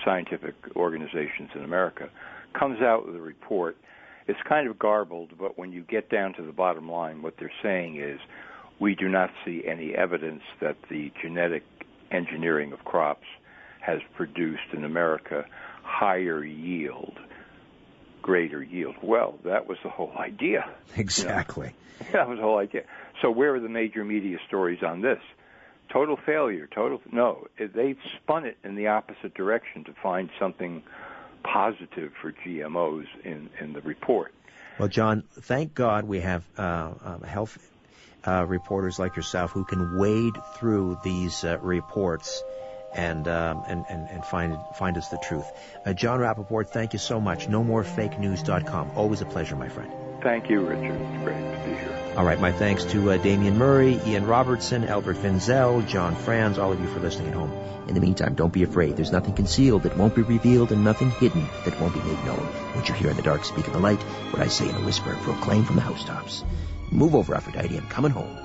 scientific organizations in America, comes out with a report. It's kind of garbled, but when you get down to the bottom line, what they're saying is we do not see any evidence that the genetic engineering of crops has produced in America higher yield, greater yield. Well, that was the whole idea. Exactly. That was the whole idea. So where are the major media stories on this? Total failure, no. They've spun it in the opposite direction to find something positive for GMOs in the report. Well, John, thank God we have health reporters like yourself who can wade through these reports and find us the truth. John Rappaport, thank you so much. NoMoreFakeNews.com. Always a pleasure, my friend. Thank you, Richard. It's great to be here. All right, my thanks to Damian Murray, Ian Robertson, Albert Finzel, John Franz, all of you for listening at home. In the meantime, don't be afraid. There's nothing concealed that won't be revealed and nothing hidden that won't be made known. What you hear in the dark, speak in the light. What I say in a whisper, proclaim from the housetops. Move over, Aphrodite. I'm coming home.